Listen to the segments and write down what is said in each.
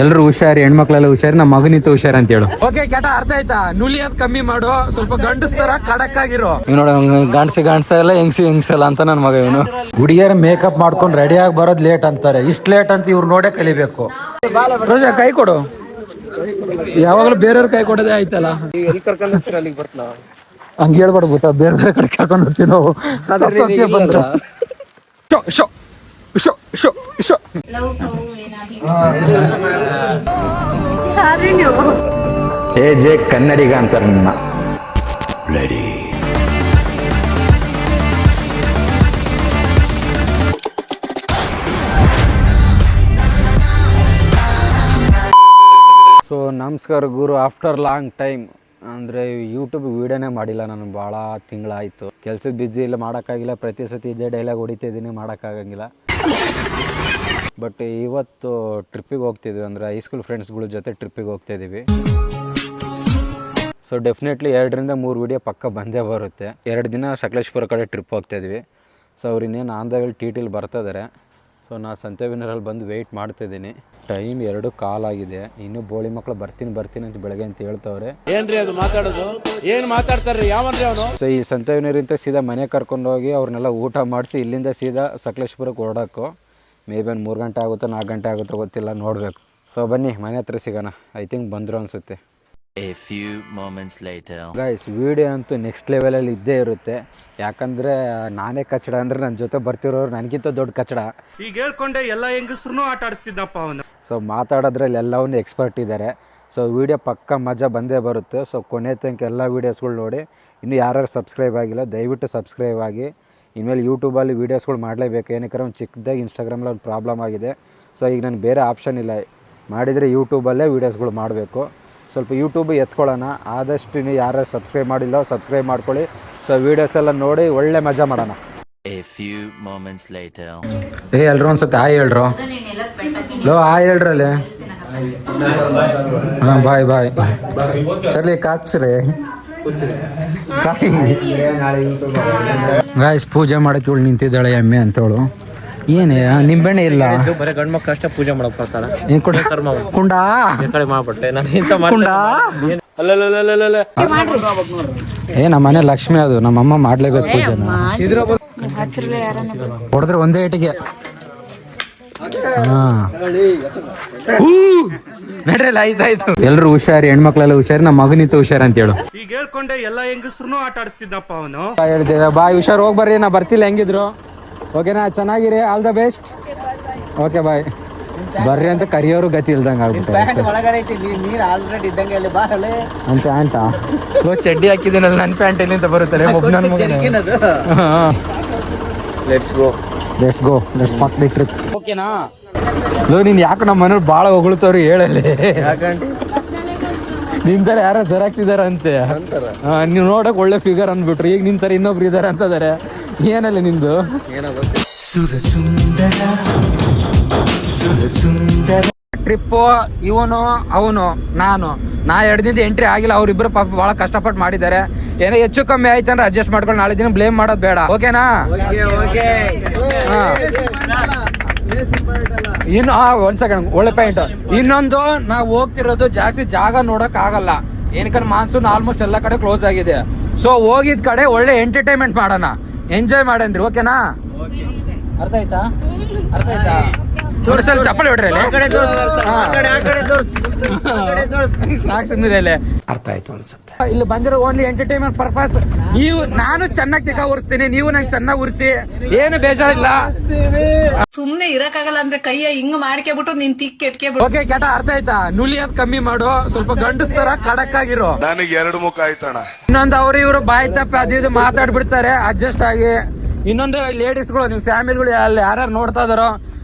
ಎಲ್ರು ಹುಷಾರಿ, ಹೆಣ್ಮಕ್ಳೆಲ್ಲ ಹುಷಾರಿ, ನಮ್ಮ ಮಗನಿತ್ತು ಹುಷಾರಿ ಅಂತ ಹೇಳು. ಓಕೆ ಕೇಟ, ಅರ್ಥ ಆಯ್ತಾ? ನುಲಿಯೋದ್ ಕಮ್ಮಿ ಮಾಡು, ಸ್ವಲ್ಪ ಗಂಡಸ್ತರ ಖಡಕ್ ಆಗಿರೋ. ನೋಡ, ಗಂಡ್ಸ ಎಲ್ಲ ಹೆಂಗ್ಸಲ್ಲ ಅಂತ ನನ್ನ ಮಗ ಇವನು. ಹುಡುಗಿಯರ ಮೇಕಪ್ ಮಾಡ್ಕೊಂಡು ರೆಡಿ ಆಗಿ ಬರೋದ್ ಲೇಟ್ ಅಂತಾರೆ. ಇಷ್ಟ್ ಲೇಟ್ ಅಂತ ಇವ್ರು ನೋಡೇ ಕಲಿಬೇಕು. ರೋಜಾ ಕೈ ಕೊಡು. ಯಾವಾಗಲೂ ಬೇರೆಯವ್ರ ಕೈ ಕೊಡೋದೇ ಆಯ್ತಲ್ಲ. ಹಂಗ ಹೇಳ್ಬಾರ್ದು ಗೊತ್ತಾ, ಬೇರೆ ಬೇರೆ ಕಡೆ ಕರ್ಕೊಂಡು ಹೋಗ್ತೀವಿ ನಾವು. ಜೆ ಕನ್ನಡಿಗ ಅಂತಾರೆ ನನ್ನ. ರೆಡಿ. ಸೊ ನಮಸ್ಕಾರ ಗುರು. ಆಫ್ಟರ್ ಲಾಂಗ್ ಟೈಮ್ ಅಂದರೆ ಯೂಟ್ಯೂಬ್ ವೀಡಿಯೋನೇ ಮಾಡಿಲ್ಲ ನಾನು, ಭಾಳ ತಿಂಗಳಾಯಿತು. ಕೆಲಸದ ಬ್ಯುಸಿ ಇಲ್ಲ, ಮಾಡೋಕ್ಕಾಗಿಲ್ಲ. ಪ್ರತಿ ಸತಿ ಇದೇ ಡೈಲಾಗ್ ಹೊಡಿತಿದ್ದೀನಿ, ಮಾಡೋಕ್ಕಾಗಂಗಿಲ್ಲ. ಬಟ್ ಇವತ್ತು ಟ್ರಿಪ್ಪಿಗೆ ಹೋಗ್ತಿದ್ವಿ, ಅಂದರೆ ಹೈಸ್ಕೂಲ್ ಫ್ರೆಂಡ್ಸ್ಗಳ ಜೊತೆ ಟ್ರಿಪ್ಪಿಗೆ ಹೋಗ್ತಾಯಿದ್ದೀವಿ. ಸೊ ಡೆಫಿನೆಟ್ಲಿ 2 ರಿಂದ 3 ವೀಡಿಯೋ ಪಕ್ಕ ಬಂದೇ ಬರುತ್ತೆ. 2 ದಿನ ಸಕಲೇಶ್ಪುರ ಕಡೆ ಟ್ರಿಪ್ ಹೋಗ್ತಾಯಿದ್ವಿ. ಸೊ ಅವ್ರು ಇನ್ನೇನು ಆಂಧ್ರದಲ್ಲಿ ಟಿ.ಟಿಲಿ ಬರ್ತಿದ್ದಾರೆ. ಸೊ ನಾ ಸಂತೆವಿನರಲ್ಲಿ ಬಂದು ವೆಯ್ಟ್ ಮಾಡ್ತಿದ್ದೀನಿ. ಟೈಮ್ 2:15 ಆಗಿದೆ. ಇನ್ನೂ ಬೋಳಿ ಮಕ್ಕಳು ಬರ್ತೀನಿ ಅಂತ ಬೆಳಗ್ಗೆ ಅಂತ ಹೇಳ್ತವ್ರೆ. ಏನ್ರಿ ಅದು ಮಾತಾಡೋದು? ಏನು ಮಾತಾಡ್ತಾರ್ರಿ? ಯಾವನ್ರಿ ಅವನು? ಸೊ ಈ ಸಂತೆವಿನರಿಂದ ಸೀದಾ ಮನೆ ಕರ್ಕೊಂಡೋಗಿ ಅವ್ರನ್ನೆಲ್ಲ ಊಟ ಮಾಡಿಸಿ ಇಲ್ಲಿಂದ ಸೀದಾ ಸಕಲೇಶ್ಪುರಕ್ಕೆ ಹೊರಡೋಕ್ಕೋ. ಮೇ ಬಿ 3 ಗಂಟೆ ಆಗುತ್ತೋ 4 ಗಂಟೆ ಆಗುತ್ತೋ ಗೊತ್ತಿಲ್ಲ, ನೋಡಬೇಕು. ಸೊ ಬನ್ನಿ ಮನೆ ಹತ್ರ ಸಿಗೋಣ. ಐ ಥಿಂಕ್ ಬಂದರು ಅನಿಸುತ್ತೆ. A few moments later. Guys, video ಅಂತೂ ನೆಕ್ಸ್ಟ್ ಲೆವೆಲಲ್ಲಿ ಇದ್ದೇ ಇರುತ್ತೆ. ಯಾಕಂದರೆ ನಾನೇ ಕಚ್ಚಡ ಅಂದರೆ ನನ್ನ ಜೊತೆ ಬರ್ತಿರೋರು ನನಗಿಂತ ದೊಡ್ಡ ಕಚ್ಚಡ. ಈಗ ಹೇಳ್ಕೊಂಡೆ ಎಲ್ಲ ಹೆಂಗಸ್ರು ಆಟ ಆಡಿಸ್ತಿದ್ದಪ್ಪ ಅವನು. ಸೊ ಮಾತಾಡೋದ್ರಲ್ಲಿ ಎಲ್ಲವನ್ನೂ ಎಕ್ಸ್ಪರ್ಟ್ ಇದ್ದಾರೆ. ಸೊ ವಿಡಿಯೋ ಪಕ್ಕ ಮಜಾ ಬಂದೇ ಬರುತ್ತೆ. ಸೊ ಕೊನೆ ತನಕ ಎಲ್ಲ ವೀಡಿಯೋಸ್ಗಳು ನೋಡಿ. ಇನ್ನು ಯಾರ್ಯಾರು ಸಬ್ಸ್ಕ್ರೈಬ್ ಆಗಿಲ್ಲ ದಯವಿಟ್ಟು ಸಬ್ಸ್ಕ್ರೈಬ್ ಆಗಿ. ಇನ್ಮೇಲೆ ಯೂಟ್ಯೂಬಲ್ಲಿ ವೀಡಿಯೋಸ್ಗಳು ಮಾಡಲೇಬೇಕು. ಏನಕ್ಕೆ ಒಂದು ಚಿಕ್ಕದಾಗಿ ಇನ್ಸ್ಟಾಗ್ರಾಮಲ್ಲಿ ಒಂದು ಪ್ರಾಬ್ಲಮ್ ಆಗಿದೆ. ಸೊ ಈಗ ನನಗೆ ಬೇರೆ ಆಪ್ಷನ್ ಇಲ್ಲ, ಮಾಡಿದರೆ ಯೂಟ್ಯೂಬಲ್ಲೇ ವೀಡಿಯೋಸ್ಗಳು ಮಾಡಬೇಕು. ಸ್ವಲ್ಪ ಯೂಟ್ಯೂಬ್ ಎತ್ಕೊಳ್ಳೋಣ. ಆದಷ್ಟು ನೀವು ಯಾರು ಸಬ್ಸ್ಕ್ರೈಬ್ ಮಾಡಿಲ್ಲ ಸಬ್ಸ್ಕ್ರೈಬ್ ಮಾಡ್ಕೊಳ್ಳಿ. ಸೊ ವೀಡಿಯೋಸ್ ಎಲ್ಲ ನೋಡಿ ಒಳ್ಳೆ ಮಜಾ ಮಾಡೋಣ. A few moments later. ಎಲ್ರು ಒಂದ್ಸತಿ ಹಾಯ್ ಹೇಳ್ರು. ಹಾಯ್ ಹೇಳ್ರಲ್ಲಿ. ಹಾಂ ಬಾಯ್ ಸರಿ ಕಾಕ್ಸ್ರಿ. ಗಾಯ್ಸ್, ಪೂಜೆ ಮಾಡಕ್ಕೆ ಇವಳು ನಿಂತಿದ್ದಾಳೆ ಎಮ್ಮೆ ಅಂತವಳು. ಏನೇ ನಿಂಬೆಣ್ಣೆ ಇಲ್ಲ, ಬರೀ ಗಂಡು ಮಕ್ಕಳು ಅಷ್ಟೇ ಪೂಜೆ ಮಾಡಕ್ ಬರ್ತಾಳ. ಕುಂಡ ಮಾಡ್ಬಿಟ್ಟೆ ನಾನು ಇಂತ ನಮ್ಮ ಮನೆ ಲಕ್ಷ್ಮಿ, ಅದು ನಮ್ಮಮ್ಮ ಮಾಡ್ಲೇಬೇಕು ಪೂಜೆನ. ಹೊಡೆದ್ರೆ ಒಂದೇ ಏಟಿಗೆ. ನಡ್ರಲ್ಲ, ಆಯ್ತಾಯ್ತು. ಎಲ್ರು ಹುಷಾರಿ, ಹೆಣ್ಮಕ್ಳೆಲ್ಲ ಹುಷಾರಿ, ನಮ್ಮ ಮಗನಿತ್ತು ಹುಷಾರಿ ಅಂತ ಹೇಳು. ಈಗ ಹೇಳ್ಕೊಂಡೆ ಎಲ್ಲ ಹೆಂಗಸ್ರು ಆಟ ಆಡಿಸ್ತಿದ್ದಪ್ಪ ಅವನು. ಹೇಳ್ತಿದ್ದ ಬಾಯ್, ಹುಷಾರ್ ಹೋಗಿ ಬರ್ರಿ. ನಾ ಬರ್ತಿಲ್ಲ, ಹೆಂಗಿದ್ರು ಓಕೆನಾ? ಚೆನ್ನಾಗಿರಿ, all the best. Okay bye. ಬರ್ರಿ ಅಂತ ಕರಿಯೋರು ಗತಿ ಇಲ್ದಂಗೆ ಆಗ್ಬಿಟ್ಟು ಅಂತ ಚಡ್ಡಿ ಹಾಕಿದ್ದೀನಲ್ಲ, ನನ್ನ ಪ್ಯಾಂಟ್ ಎಲ್ಲಿಂದ ಬರುತ್ತಲ್ಲ ನನ್ನ ಮಗನ. Let's go fuck the trip. ಓಕೆನಾ? ನೀನ್ ಯಾಕೆ ನಮ್ಮ ಮನೆಯವ್ರು ಭಾಳ ಹೊಗಳ್ತವ್ರು ಹೇಳಲ್ಲಿ. ನಿಂತರ ಯಾರೋ ಜೆರಾಕ್ಸಿದಾರ ಅಂತೆ. ನೀವು ನೋಡಕ್ ಒಳ್ಳೆ ಫಿಗರ್ ಅಂದ್ಬಿಟ್ರು. ಈಗ ನಿಂತರ ಇನ್ನೊಬ್ರು ಇದಾರೆ ಅಂತದಾರೆ. ಏನಲ್ಲ ನಿಂದು? ಟ್ರಿಪ್ಪು ಇವನು ಅವನು ನಾನು 2 ದಿನದ ಎಂಟ್ರಿ ಆಗಿಲ್ಲ. ಅವ್ರಿಬ್ರು ಪಾಪ ಭಾಳ ಕಷ್ಟಪಟ್ಟು ಮಾಡಿದ್ದಾರೆ. ಏನೋ ಹೆಚ್ಚು ಕಮ್ಮಿ ಆಯ್ತಂದ್ರೆ ಅಡ್ಜಸ್ಟ್ ಮಾಡ್ಕೊಂಡು ನಾಳೆ ದಿನ ಬ್ಲೇಮ್ ಮಾಡೋದು ಬೇಡ. ಓಕೆನಾ? ಇನ್ನು ಒಂದ್ ಸೆಕೆಂಡ್, ಒಳ್ಳೆ ಪಾಯಿಂಟ್. ಇನ್ನೊಂದು, ನಾವು ಹೋಗ್ತಿರೋದು ಜಾಸ್ತಿ ಜಾಗ ನೋಡಕ್ ಆಗಲ್ಲ. ಏನಕ್ಕಂದ್ರೆ ಮಾನ್ಸೂನ್ ಆಲ್ಮೋಸ್ಟ್ ಎಲ್ಲ ಕಡೆ ಕ್ಲೋಸ್ ಆಗಿದೆ. ಸೊ ಹೋಗಿದ್ ಕಡೆ ಒಳ್ಳೆ ಎಂಟರ್ಟೈನ್ಮೆಂಟ್ ಮಾಡೋಣ, ಎಂಜಾಯ್ ಮಾಡನ್ರಿ. ಓಕೆನಾ? ಅರ್ಥ ಆಯ್ತಾ? ತೋರಿಸಲು ಚಪ್ಪಲಿ ಹೊಡ್ರಿ. ಅರ್ಥ ಆಯ್ತು ಅನ್ಸುತ್ತೆ. ಇಲ್ಲಿ ಬಂದಿರೋ ಓನ್ಲಿ ಎಂಟರ್ಟೈನ್ಮೆಂಟ್ ಪರ್ಪಸ್. ನಾನು ಚೆನ್ನಾಗಿ ತಿಕ್ಕ ಉರ್ಸ್ತೀನಿ, ನೀವು ನಂಗೆ ಚೆನ್ನಾಗಿ ಉರ್ಸಿ, ಏನು ಬೇಜಾರಿಲ್ಲ. ಸುಮ್ನೆ ಇರಕ್ಕಾಗಲ್ಲ ಅಂದ್ರೆ ಕೈಯ ಹಿಂಗ್ ಮಾಡ್ಕೆಬಿಟ್ಟು ನಿನ್ ತಿಕ್ ಕೆಟ್ಕೆಬಿಟ್ಟು. ಓಕೆ ಕೇಟ, ಅರ್ಥ ಆಯ್ತಾ? ನುಲಿಯೋದ್ ಕಮ್ಮಿ ಮಾಡು, ಸ್ವಲ್ಪ ಗಂಡಸ್ತರ ಖಡಕ್ ಆಗಿರೋ. ನನಗೆ 2 ಮುಖ ಆಯ್ತಣ್ಣ. ಇನ್ನೊಂದು ಅವ್ರು ಇವ್ರು ಬಾಯ್ ತಪ್ಪ ಅದು ಮಾತಾಡ್ಬಿಡ್ತಾರೆ, ಅಡ್ಜಸ್ಟ್ ಆಗಿ. ಇನ್ನೊಂದು ಲೇಡೀಸ್ಗಳು, ನಿಮ್ ಫ್ಯಾಮಿಲಿಗಳು ಯಾರು ನೋಡ್ತಾ ಇದಾರೋ,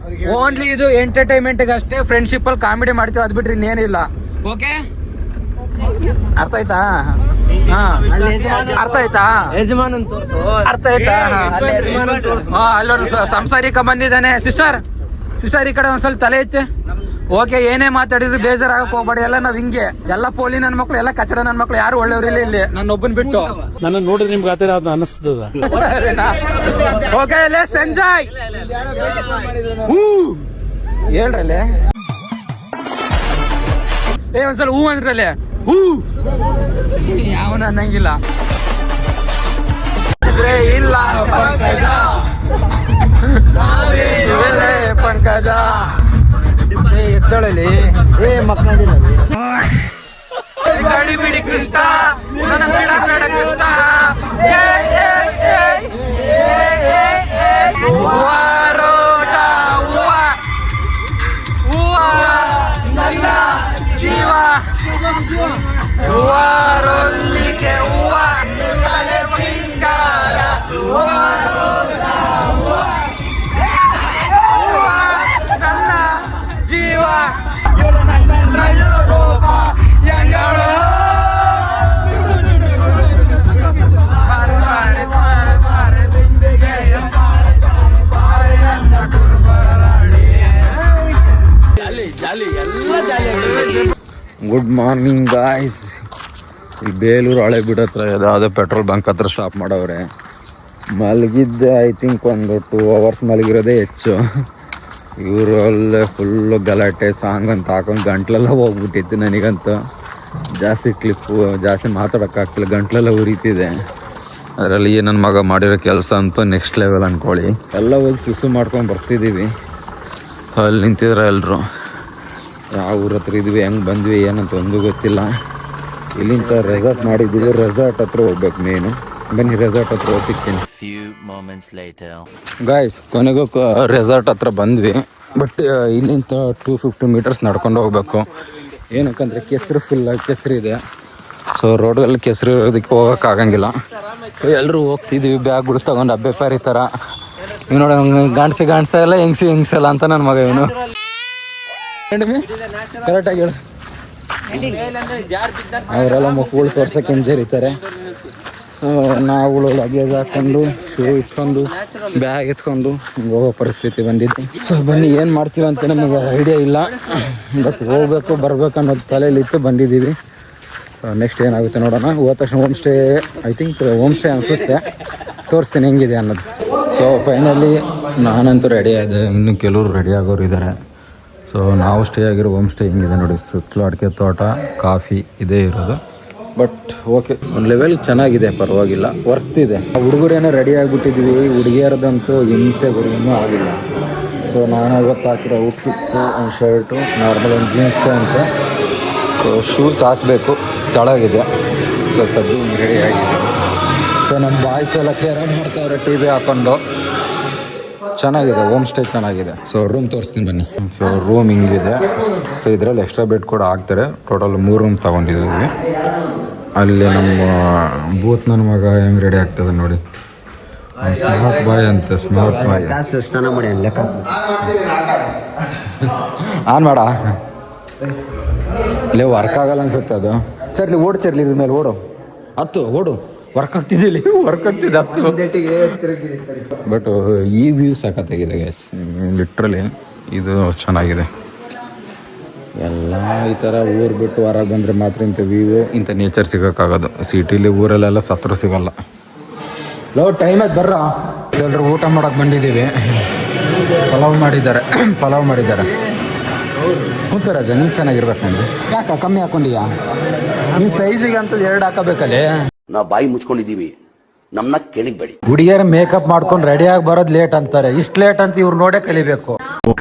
ಓನ್ಲಿ ಇದು ಎಂಟರ್ಟೈನ್ಮೆಂಟ್ ಅಷ್ಟೇ. ಫ್ರೆಂಡ್ಶಿಪ್ ಅಲ್ಲಿ ಕಾಮಿಡಿ ಮಾಡ್ತೀವಿ, ಅದ್ ಬಿಟ್ರೆ ಇನ್ನೇನಿಲ್ಲ. ಓಕೆ, ಅರ್ಥ ಆಯ್ತಾ? ಅರ್ಥ ಆಯ್ತಾ? ಅರ್ಥ ಆಯ್ತಾ? ಅಲ್ಲೊಂದು ಸಂಸಾರಿಕ ಬಂದಿದ್ದಾನೆ. ಸಿಸ್ಟರ್ ಈ ಕಡೆ ಒಂದ್ಸಲ ತಲೆ ಐತೆ. ಓಕೆ, ಏನೇ ಮಾತಾಡಿದ್ರು ಬೇಜಾರಾಗಕ್ ಹೋಗ್ಬೇಡಿ. ಎಲ್ಲ ನಾವ್ ಹಿಂಗೆ ಎಲ್ಲ ಪೋಲಿ ನನ್ನ ಮಕ್ಳು, ಎಲ್ಲ ಕಚಡ ನನ್ನ ಮಕ್ಳು, ಯಾರು ಒಳ್ಳೆಯವ್ರಿಲ್ಲ ಇಲ್ಲಿ, ನನ್ನ ಒಬ್ಬನ್ ಬಿಟ್ಟು. ನನ್ನ ನೋಡಿದ್ರೆ ನಿಮ್ಗೆ ಆತರ ಅನಿಸ್ತದ. Okay, let's enjoy. ಹೇಳ್ರಲ್ಲೇ ಒಂದ್ಸಲ ಹೂ ಅಂದ್ರಲ್ಲೇ ಹೂ ಯಾವನ ಅನ್ನಂಗಿಲ್ಲ ಇಲ್ಲ ಪಂಕಜ ಎತ್ತಳಲಿ ಗಾಡಿ ಬಿಡಿ ಕೃಷ್ಣ ನನ್ನ ಬೇಡ ಬೇಡ ಕೃಷ್ಣ ನನ್ನ ಜೀವ ಹೂವಾರೊಲ್ಲಿಗೆ ಹೂವ ಸಿಂಗಾರ ನನ್ನ ಜೀವ ಗುಡ್ ಮಾರ್ನಿಂಗ್ ಗಾಯ್ಸ್. ಈ ಬೇಲೂರು ಹಳೆ ಬಿಡ ಹತ್ರ ಯಾವುದೋ ಪೆಟ್ರೋಲ್ ಬಂಕ್ ಹತ್ರ ಸ್ಟಾಪ್ ಮಾಡವ್ರೆ. ಮಲಗಿದ್ದೆ ಐ ಥಿಂಕ್ ಒಂದು 2 hours ಮಲಗಿರೋದೇ ಹೆಚ್ಚು. ಇವರು ಅಲ್ಲೇ ಫುಲ್ಲು ಗಲಾಟೆ ಸಾಂಗ್ ಅಂತ ಹಾಕೊಂಡು ಗಂಟ್ಲೆಲ್ಲ ಹೋಗ್ಬಿಟ್ಟಿತ್ತು. ನನಗಂತೂ ಜಾಸ್ತಿ ಜಾಸ್ತಿ ಮಾತಾಡೋಕ್ಕಾಗ್ತಿಲ್ಲ, ಗಂಟ್ಲೆಲ್ಲ ಉರಿತಿದೆ. ಅದರಲ್ಲಿ ನನ್ನ ಮಗ ಮಾಡಿರೋ ಕೆಲಸ ಅಂತೂ ನೆಕ್ಸ್ಟ್ ಲೆವೆಲ್ ಅಂದ್ಕೊಳ್ಳಿ. ಎಲ್ಲ ಹೋಗಿ ಸುಸು ಮಾಡ್ಕೊಂಡು ಬರ್ತಿದ್ದೀವಿ. ಅಲ್ಲಿ ನಿಂತಿದ್ರೆ ಎಲ್ಲರೂ ಯಾವ ಊರ ಹತ್ರ ಇದ್ವಿ, ಹೆಂಗೆ ಬಂದ್ವಿ ಏನಂತ ಒಂದು ಗೊತ್ತಿಲ್ಲ. ಇಲ್ಲಿಂದ ರೆಸಾರ್ಟ್ ಮಾಡಿದ್ದೀವಿ, ರೆಸಾರ್ಟ್ ಹತ್ರ ಹೋಗ್ಬೇಕು ಮೇನು. ಬನ್ನಿ ರೆಸಾರ್ಟ್ ಹತ್ರ ಹೋಗಿ ಸಿಗ್ತೀನಿ. ಗಾಯ್ಸ್ ಕೊನೆಗೂ ರೆಸಾರ್ಟ್ ಹತ್ರ ಬಂದ್ವಿ. ಬಟ್ ಇಲ್ಲಿಂದ 250 meters ನಡ್ಕೊಂಡು ಹೋಗ್ಬೇಕು. ಏನಕ್ಕಂದರೆ ಕೆಸರು ಕೆಸರಿದೆ. ಸೊ ರೋಡಲ್ಲಿ ಕೆಸರು ಇರೋದಕ್ಕೆ ಹೋಗೋಕ್ಕಾಗಂಗಿಲ್ಲ. ಸೊ ಎಲ್ಲರೂ ಹೋಗ್ತಿದ್ದೀವಿ ಬ್ಯಾಗ್ಗಳು ತೊಗೊಂಡು ಹಬ್ಬೆ ಪಾರಿ ಥರ. ಇವ್ ನೋಡಿ ಗಾಣ್ಸ ಎಲ್ಲ ಹೆಂಗ್ಸಲ್ಲ ಅಂತ ನನ್ನ ಮಗ ಇವನು. ಕರೆಕ್ಟಾಗಿ ಹೇಳು. ಅವರೆಲ್ಲ ಮಕ್ಕಳು ತೋರ್ಸಕ್ಕೆ ಹಿಂಜರಿತಾರೆ. ನಾವುಗಳು ಲಗೇಜ್ ಹಾಕ್ಕೊಂಡು ಶೂ ಇಟ್ಕೊಂಡು ಬ್ಯಾಗ್ ಎತ್ಕೊಂಡು ಹೋಗೋ ಪರಿಸ್ಥಿತಿ ಬಂದಿತ್ತು. ಸೊ ಬನ್ನಿ ಏನು ಮಾಡ್ತೀವಿ ಅಂತ ನಮಗೆ ಐಡಿಯಾ ಇಲ್ಲ. ಬಟ್ ಹೋಗ್ಬೇಕು ಬರಬೇಕು ಅನ್ನೋದು ತಲೆಯಲ್ಲಿತ್ತು, ಬಂದಿದ್ದೀವಿ. ನೆಕ್ಸ್ಟ್ ಏನಾಗುತ್ತೆ ನೋಡೋಣ. ಹೋದ ತಕ್ಷಣ home stay, I think home stay ಅನಿಸುತ್ತೆ, ತೋರಿಸ್ತೀನಿ ಹೆಂಗಿದೆ ಅನ್ನೋದು. ಸೊ ಫೈನಲಿ ನಾನಂತೂ ರೆಡಿ ಆಗಿದೆ, ಇನ್ನು ಕೆಲವರು ರೆಡಿ ಆಗೋರು ಇದ್ದಾರೆ. ಸೊ ನಾವು ಸ್ಟೇ ಆಗಿರೋ ಹೋಮ್ ಸ್ಟೇ ಹಿಂಗಿದೆ ನೋಡಿ. ಸುತ್ತಲೂ ಅಡಿಕೆ ತೋಟ, ಕಾಫಿ ಇದೇ ಇರೋದು. ಬಟ್ ಓಕೆ, ಒಂದು ಲೆವೆಲ್ ಚೆನ್ನಾಗಿದೆ, ಪರವಾಗಿಲ್ಲ, ವರ್ತ್ ಇದೆ. ಹುಡುಗರೇನೋ ರೆಡಿ ಆಗಿಬಿಟ್ಟಿದ್ವಿ, ಹುಡುಗಿಯರದಂತೂ ಹಿಂಸೆ ಗುರಿನೂ ಆಗಿಲ್ಲ. ಸೊ ನಾನು ಇವತ್ತು ಹಾಕಿರೋ ಔಟ್ಫಿಟ್ಟು, ಒಂದು ಶರ್ಟು, ನಾರ್ಮಲ್ ಒಂದು ಜೀನ್ಸ್ ಪ್ಯಾಂಟು. ಸೊ ಶೂಸ್ ಹಾಕಬೇಕು, ತಳಗಿದೆ. ಸೊ ಸದ್ಯ ಹಿಂಗೆ ರೆಡಿ ಆಗಿದೆ. ಸೊ ನಮ್ಮ ಬಾಯ್ಸ್ ಎಲ್ಲ ಕೇರ್ ಮಾಡ್ತಾವ್ರೆ ಟಿ ವಿ ಹಾಕ್ಕೊಂಡು. ಚೆನ್ನಾಗಿದೆ, ಹೋಮ್ ಸ್ಟೇ ಚೆನ್ನಾಗಿದೆ. ಸೊ ರೂಮ್ ತೋರಿಸ್ತೀನಿ ಬನ್ನಿ. ಸೊ ರೂಮ್ ಹಿಂಗಿದೆ. ಸೊ ಇದರಲ್ಲಿ ಎಕ್ಸ್ಟ್ರಾ ಬೆಡ್ ಕೂಡ ಹಾಕ್ತಾರೆ. ಟೋಟಲ್ 3 ರೂಮ್ ತೊಗೊಂಡಿದ್ದೀವಿ. ಅಲ್ಲಿ ನಮ್ಮ ಬೂತ್ ನನ್ನ ಮಗ ಹೆಂಗೆ ರೆಡಿ ಆಗ್ತದೆ ನೋಡಿ. ಸ್ಮಾರ್ಟ್ ಬಾಯ್ ಅಂತ, ಸ್ಮಾರ್ಟ್ ಬಾಯ್. ಸ್ನಾನ ಮಾಡಿ ಆನ್ ಮಾಡ. ಇಲ್ಲೇ ವರ್ಕ್ ಆಗಲ್ಲ ಅನ್ಸುತ್ತೆ ಅದು. ಚರ್ಲಿ ಓಡು, ಚರ್ಲಿ ಇದ್ರ ಮೇಲೆ ಓಡು, ಹತ್ತು ಓಡು. ವರ್ಕ್ ಆಗ್ತಿದ್ದಿಲ್ಲ, ವರ್ಕ್ ಆಗ್ತಿದೆ ಹತ್ತು. ಬಟ್ ಈ ವ್ಯೂ ಸಖತ್ತಾಗಿದೆ ಗೈಸ್, ಲಿಟ್ರಲಿ ಇದು ಚೆನ್ನಾಗಿದೆ. ಎಲ್ಲ ಈ ಥರ ಊರು ಬಿಟ್ಟು ಹೊರಗೆ ಬಂದರೆ ಮಾತ್ರ ಇಂಥ ವ್ಯೂ, ಇಂಥ ನೇಚರ್ ಸಿಗೋಕ್ಕಾಗೋದು. ಸಿಟಿಲಿ ಊರಲ್ಲೆಲ್ಲ ಸತ್ರು ಸಿಗೋಲ್ಲ. ಟೈಮ್ ಆಯ್ತು ಬರ್ರ. ಎಲ್ಲರೂ ಊಟ ಮಾಡೋಕೆ ಬಂದಿದ್ದೀವಿ. ಪಲಾವ್ ಮಾಡಿದ್ದಾರೆ. ಕೂತ್ಕೋ ರಾಜ, ನೀನು ಚೆನ್ನಾಗಿರ್ಬೇಕು. ನನಗೆ ಯಾಕೆ ಕಮ್ಮಿ ಹಾಕೊಂಡಿಯಾ? ನೀನು ಸೈಜಿಗೆ ಅಂತ 2 ಹಾಕಬೇಕಲ್ಲೇ. ನಾವು ಬಾಯಿ ಮುಚ್ಕೊಂಡಿದ್ದೀವಿ, ನಮ್ಮನ್ನ ಕೆಣಗಬೇಡಿ. ಹುಡುಗಿಯರ ಮೇಕಪ್ ಮಾಡ್ಕೊಂಡು ರೆಡಿಯಾಗಿ ಬರೋದು ಲೇಟ್ ಅಂತಾರೆ. ಇಷ್ಟು ಲೇಟ್ ಅಂತ ಇವ್ರು ನೋಡೇ ಕಲಿಬೇಕು.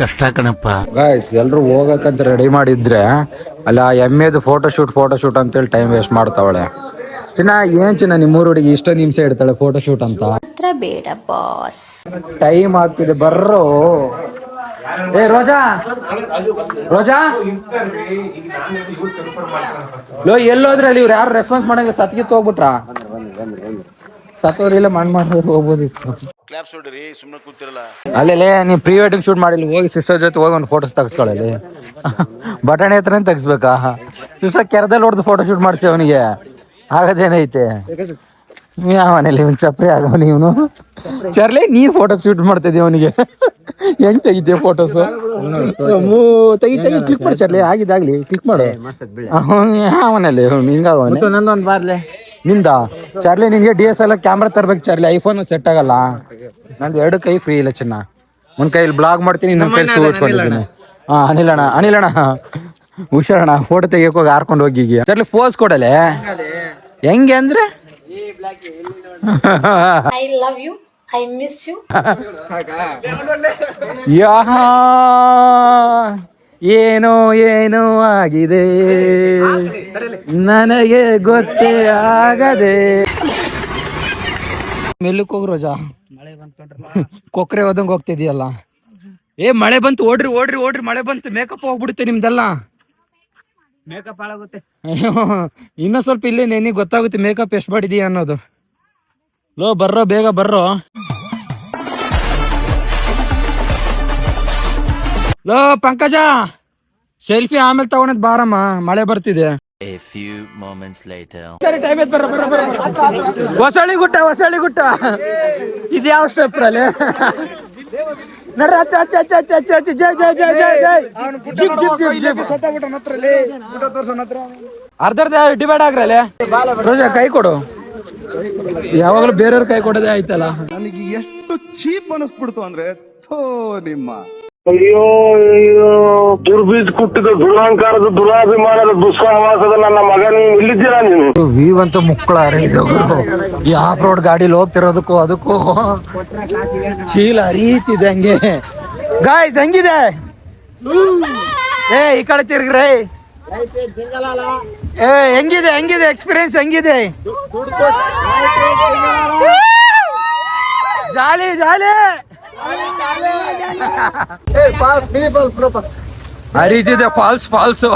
ಕಷ್ಟ ಕಣಪ್ಪ. ಗಾಯ್ಸ್ ಎಲ್ಲರೂ ಹೋಗಕ್ಕಂತ ರೆಡಿ ಮಾಡಿದ್ರೆ ಅಲ್ಲ ಎಮ್ಮೆದು ಫೋಟೋಶೂಟ್ ಅಂತೇಳಿ ಟೈಮ್ ವೇಸ್ಟ್ ಮಾಡ್ತಾವಳೆ. ಚಿನ್ನ ಏನ್ ಚಿನ್ನ ನಿಮ್ಮೂರು ಹುಡುಗಿ ಇಷ್ಟೊಂದು ನಿಮಿಷ ಇಡ್ತಾಳೆ ಫೋಟೋಶೂಟ್ ಅಂತ? ಬೇಡ ಬಾಸ್, ಟೈಮ್ ಆಗ್ತಿದೆ ಬರ್ರೋ. ಏ ರೋಜಾ ಎಲ್ಲೋದ್ರೆ ಅಲ್ಲಿ ಇವ್ರು ಯಾರು ರೆಸ್ಪಾನ್ಸ್ ಮಾಡಂಗಿಲ್ಲ. ಸತ್ಗಿತ್ತು ಹೋಗ್ಬಿಟ್ರಾ? ಸತ್ತೋರಿಲ್ಲ ಮಾಡಿದ್ರೆ ಹೋಗ್ಬೋದಿತ್ತು. ಅಲ್ಲೇ ನೀವು ಪ್ರೀ ವೆಡ್ಡಿಂಗ್ ಶೂಟ್ ಮಾಡಿಲ್ಲ, ಹೋಗಿ ಸಿಸ್ಟರ್ ಜೊತೆ ಹೋಗಿ ಒಂದು ಫೋಟೋಸ್ ತೆಗಿಸ್ಕೊಳ್ಳಿ. ಬಟಾಣಿ ಹತ್ರ ತೆಗಿಸ್ಬೇಕಾ? ಸಿಸ್ಟರ್ ಕೆರದಲ್ಲಿ ಹೊಡೆದು ಫೋಟೋ ಶೂಟ್ ಮಾಡಿಸಿ ಅವನಿಗೆ ಆಗದೇನೈತೆ. ಯಾವನಲ್ಲಿ ಇವ್ನು ಚಪ್ರಿ ಆಗವನು ಇವನು. ಚರ್ಲಿ ನೀನ್ ಫೋಟೋ ಶೂಟ್ ಮಾಡ್ತಿದ್ದೆ ಅವನಿಗೆ. ಹೆಂಗ್ ತೆಗಿದ್ದೆ ಫೋಟೋಸು? ತೆಗಿ ಕ್ಲಿಕ್ ಮಾಡಿ ಚರ್ಲಿ, ಆಗಿದ್ದಾಗ್ಲಿ ಕ್ಲಿಕ್ ಮಾಡು. ಅವನಲ್ಲಿ ಹಿಂಗವನೇ ನಿಂದ. ಚಾರ್ಲಿ ನಿನ್ಗೆ DSLR ಕ್ಯಾಮ್ರಾ ತರ್ಬೇಕು ಚಾರ್ಲಿ, ಐಫೋನ್ ಸೆಟ್ ಆಗಲ್ಲ. ನಂದು 2 ಕೈ ಫ್ರೀ ಇಲ್ಲ ಚಿನ್ನ. ಒಂದ್ ಕೈಲಿ ಬ್ಲಾಗ್ ಮಾಡ್ತೀನಿ, ಇನ್ನೊಂದ್ ಕೈಲಿ ಶೂ ಇಟ್ಕೊಂಡಿದ್ದೀನಿ. ಅನಿಲಣ್ಣ ಹುಷಾರಣ ಫೋಟೋ ತೆಗಿಯಕ್ ಹೋಗಿ ಹಾರ್ಕೊಂಡು ಹೋಗಿ ಚರ್ಲಿ ಪೋಸ್ ಕೊಡಲೆ ಹೆಂಗೆ ಅಂದ್ರೆ I love you, I miss you. ಏನೋ ಏನೋ ಆಗಿದೆ ನನಗೆ ಗೊತ್ತೇ ಆಗದೆ. ಮೆಲ್ಲಕ್ ಹೋಗ್ರು ರೋಜಾ, ಕೊಕ್ರೆ ಹೋದಂಗೆ ಹೋಗ್ತಿದ್ಯಲ್ಲ. ಮಳೆ ಬಂತು, ಓಡ್ರಿ ಓಡ್ರಿ ಓಡ್ರಿ, ಮಳೆ ಬಂತು, ಮೇಕಪ್ ಹೋಗ್ಬಿಡುತ್ತೆ ನಿಮ್ದೆಲ್ಲ. ಮೇಕಪ್ ಹಾಳಾಗುತ್ತೆ. ಇನ್ನೂ ಸ್ವಲ್ಪ ಇಲ್ಲೇ ನಿನಗೆ ಗೊತ್ತಾಗುತ್ತೆ ಮೇಕಪ್ ಎಷ್ಟು ಮಾಡಿದೀಯ ಅನ್ನೋದು. ಲೋ ಬರ್ರೋ, ಬೇಗ ಬರ್ರೋ. ಲೋ ಪಂಕಜ, ಸೆಲ್ಫಿ ಆಮೇಲೆ ತಗೊಂಡ್ ಬಾರಮ್ಮ, ಮಳೆ ಬರ್ತಿದೆ. A few moments later. ಸರಿ, ಟೈಮ್ ಐತ್, ಬರ್ರ ಬರ್ರ ಬರ್ರ. ಹೊಸಳ್ಳಿ ಗುಟ್ಟ, ಹೊಸಳ್ಳಿ ಗುಟ್ಟ. ಇದು ಯಾವ ಸ್ಟೆಪ್ ಅಲ್ಲಿ ಅರ್ಧ ಡಿವೈಡ್ ಆಗ್ರಲ್ಲೇ. ರೋಜಾ ಕೈ ಕೊಡು, ಯಾವಾಗಲೂ ಬೇರೆಯವ್ರ ಕೈ ಕೊಡೋದೇ ಆಯ್ತಲ್ಲ. ನನಗೆ ಎಷ್ಟು ಚೀಪ್ ಅನಿಸ್ಬಿಡ್ತು ಅಂದ್ರೆ ಥೋ ನಿಮ್ಮ. ಅಯ್ಯೋ ದುರ್ಬೀಜ್ ಕುಟ್ಟಿದ ದುರಹಂಕಾರದ ದುರಾಭಿಮಾನದ ದುಸ್ಸಹವಾಸದ ನನ್ನ ಮಗನ ಇಲ್ಲಿದ್ದೀರಾ ನೀನು? ವ್ಯೂ ಅಂತ ಮುಕ್ಕಳ ಇದು. ಈ ಆಫ್ ರೋಡ್ ಗಾಡಿಲಿ ಹೋಗ್ತಿರೋದಕ್ಕೂ ಅದಕ್ಕೂ ಚೀಲ ಹರಿಯುತ್ತಿದೆ ಹಂಗೆ. ಗಾಯ್ಸ್ ಹೆಂಗಿದೆ? ಈ ಕಡೆ ತಿರ್ಗ್ರಿ. ಹೆಂಗಿದೆ ಹೆಂಗಿದೆ ಎಕ್ಸ್ಪೀರಿಯನ್ಸ್ ಹೆಂಗಿದೆ? ಜಾಲಿ ಜಾಲಿ ಹರಿತಿದೆ, ಫಾಲ್ಸ್ ಫಾಲ್ಸು.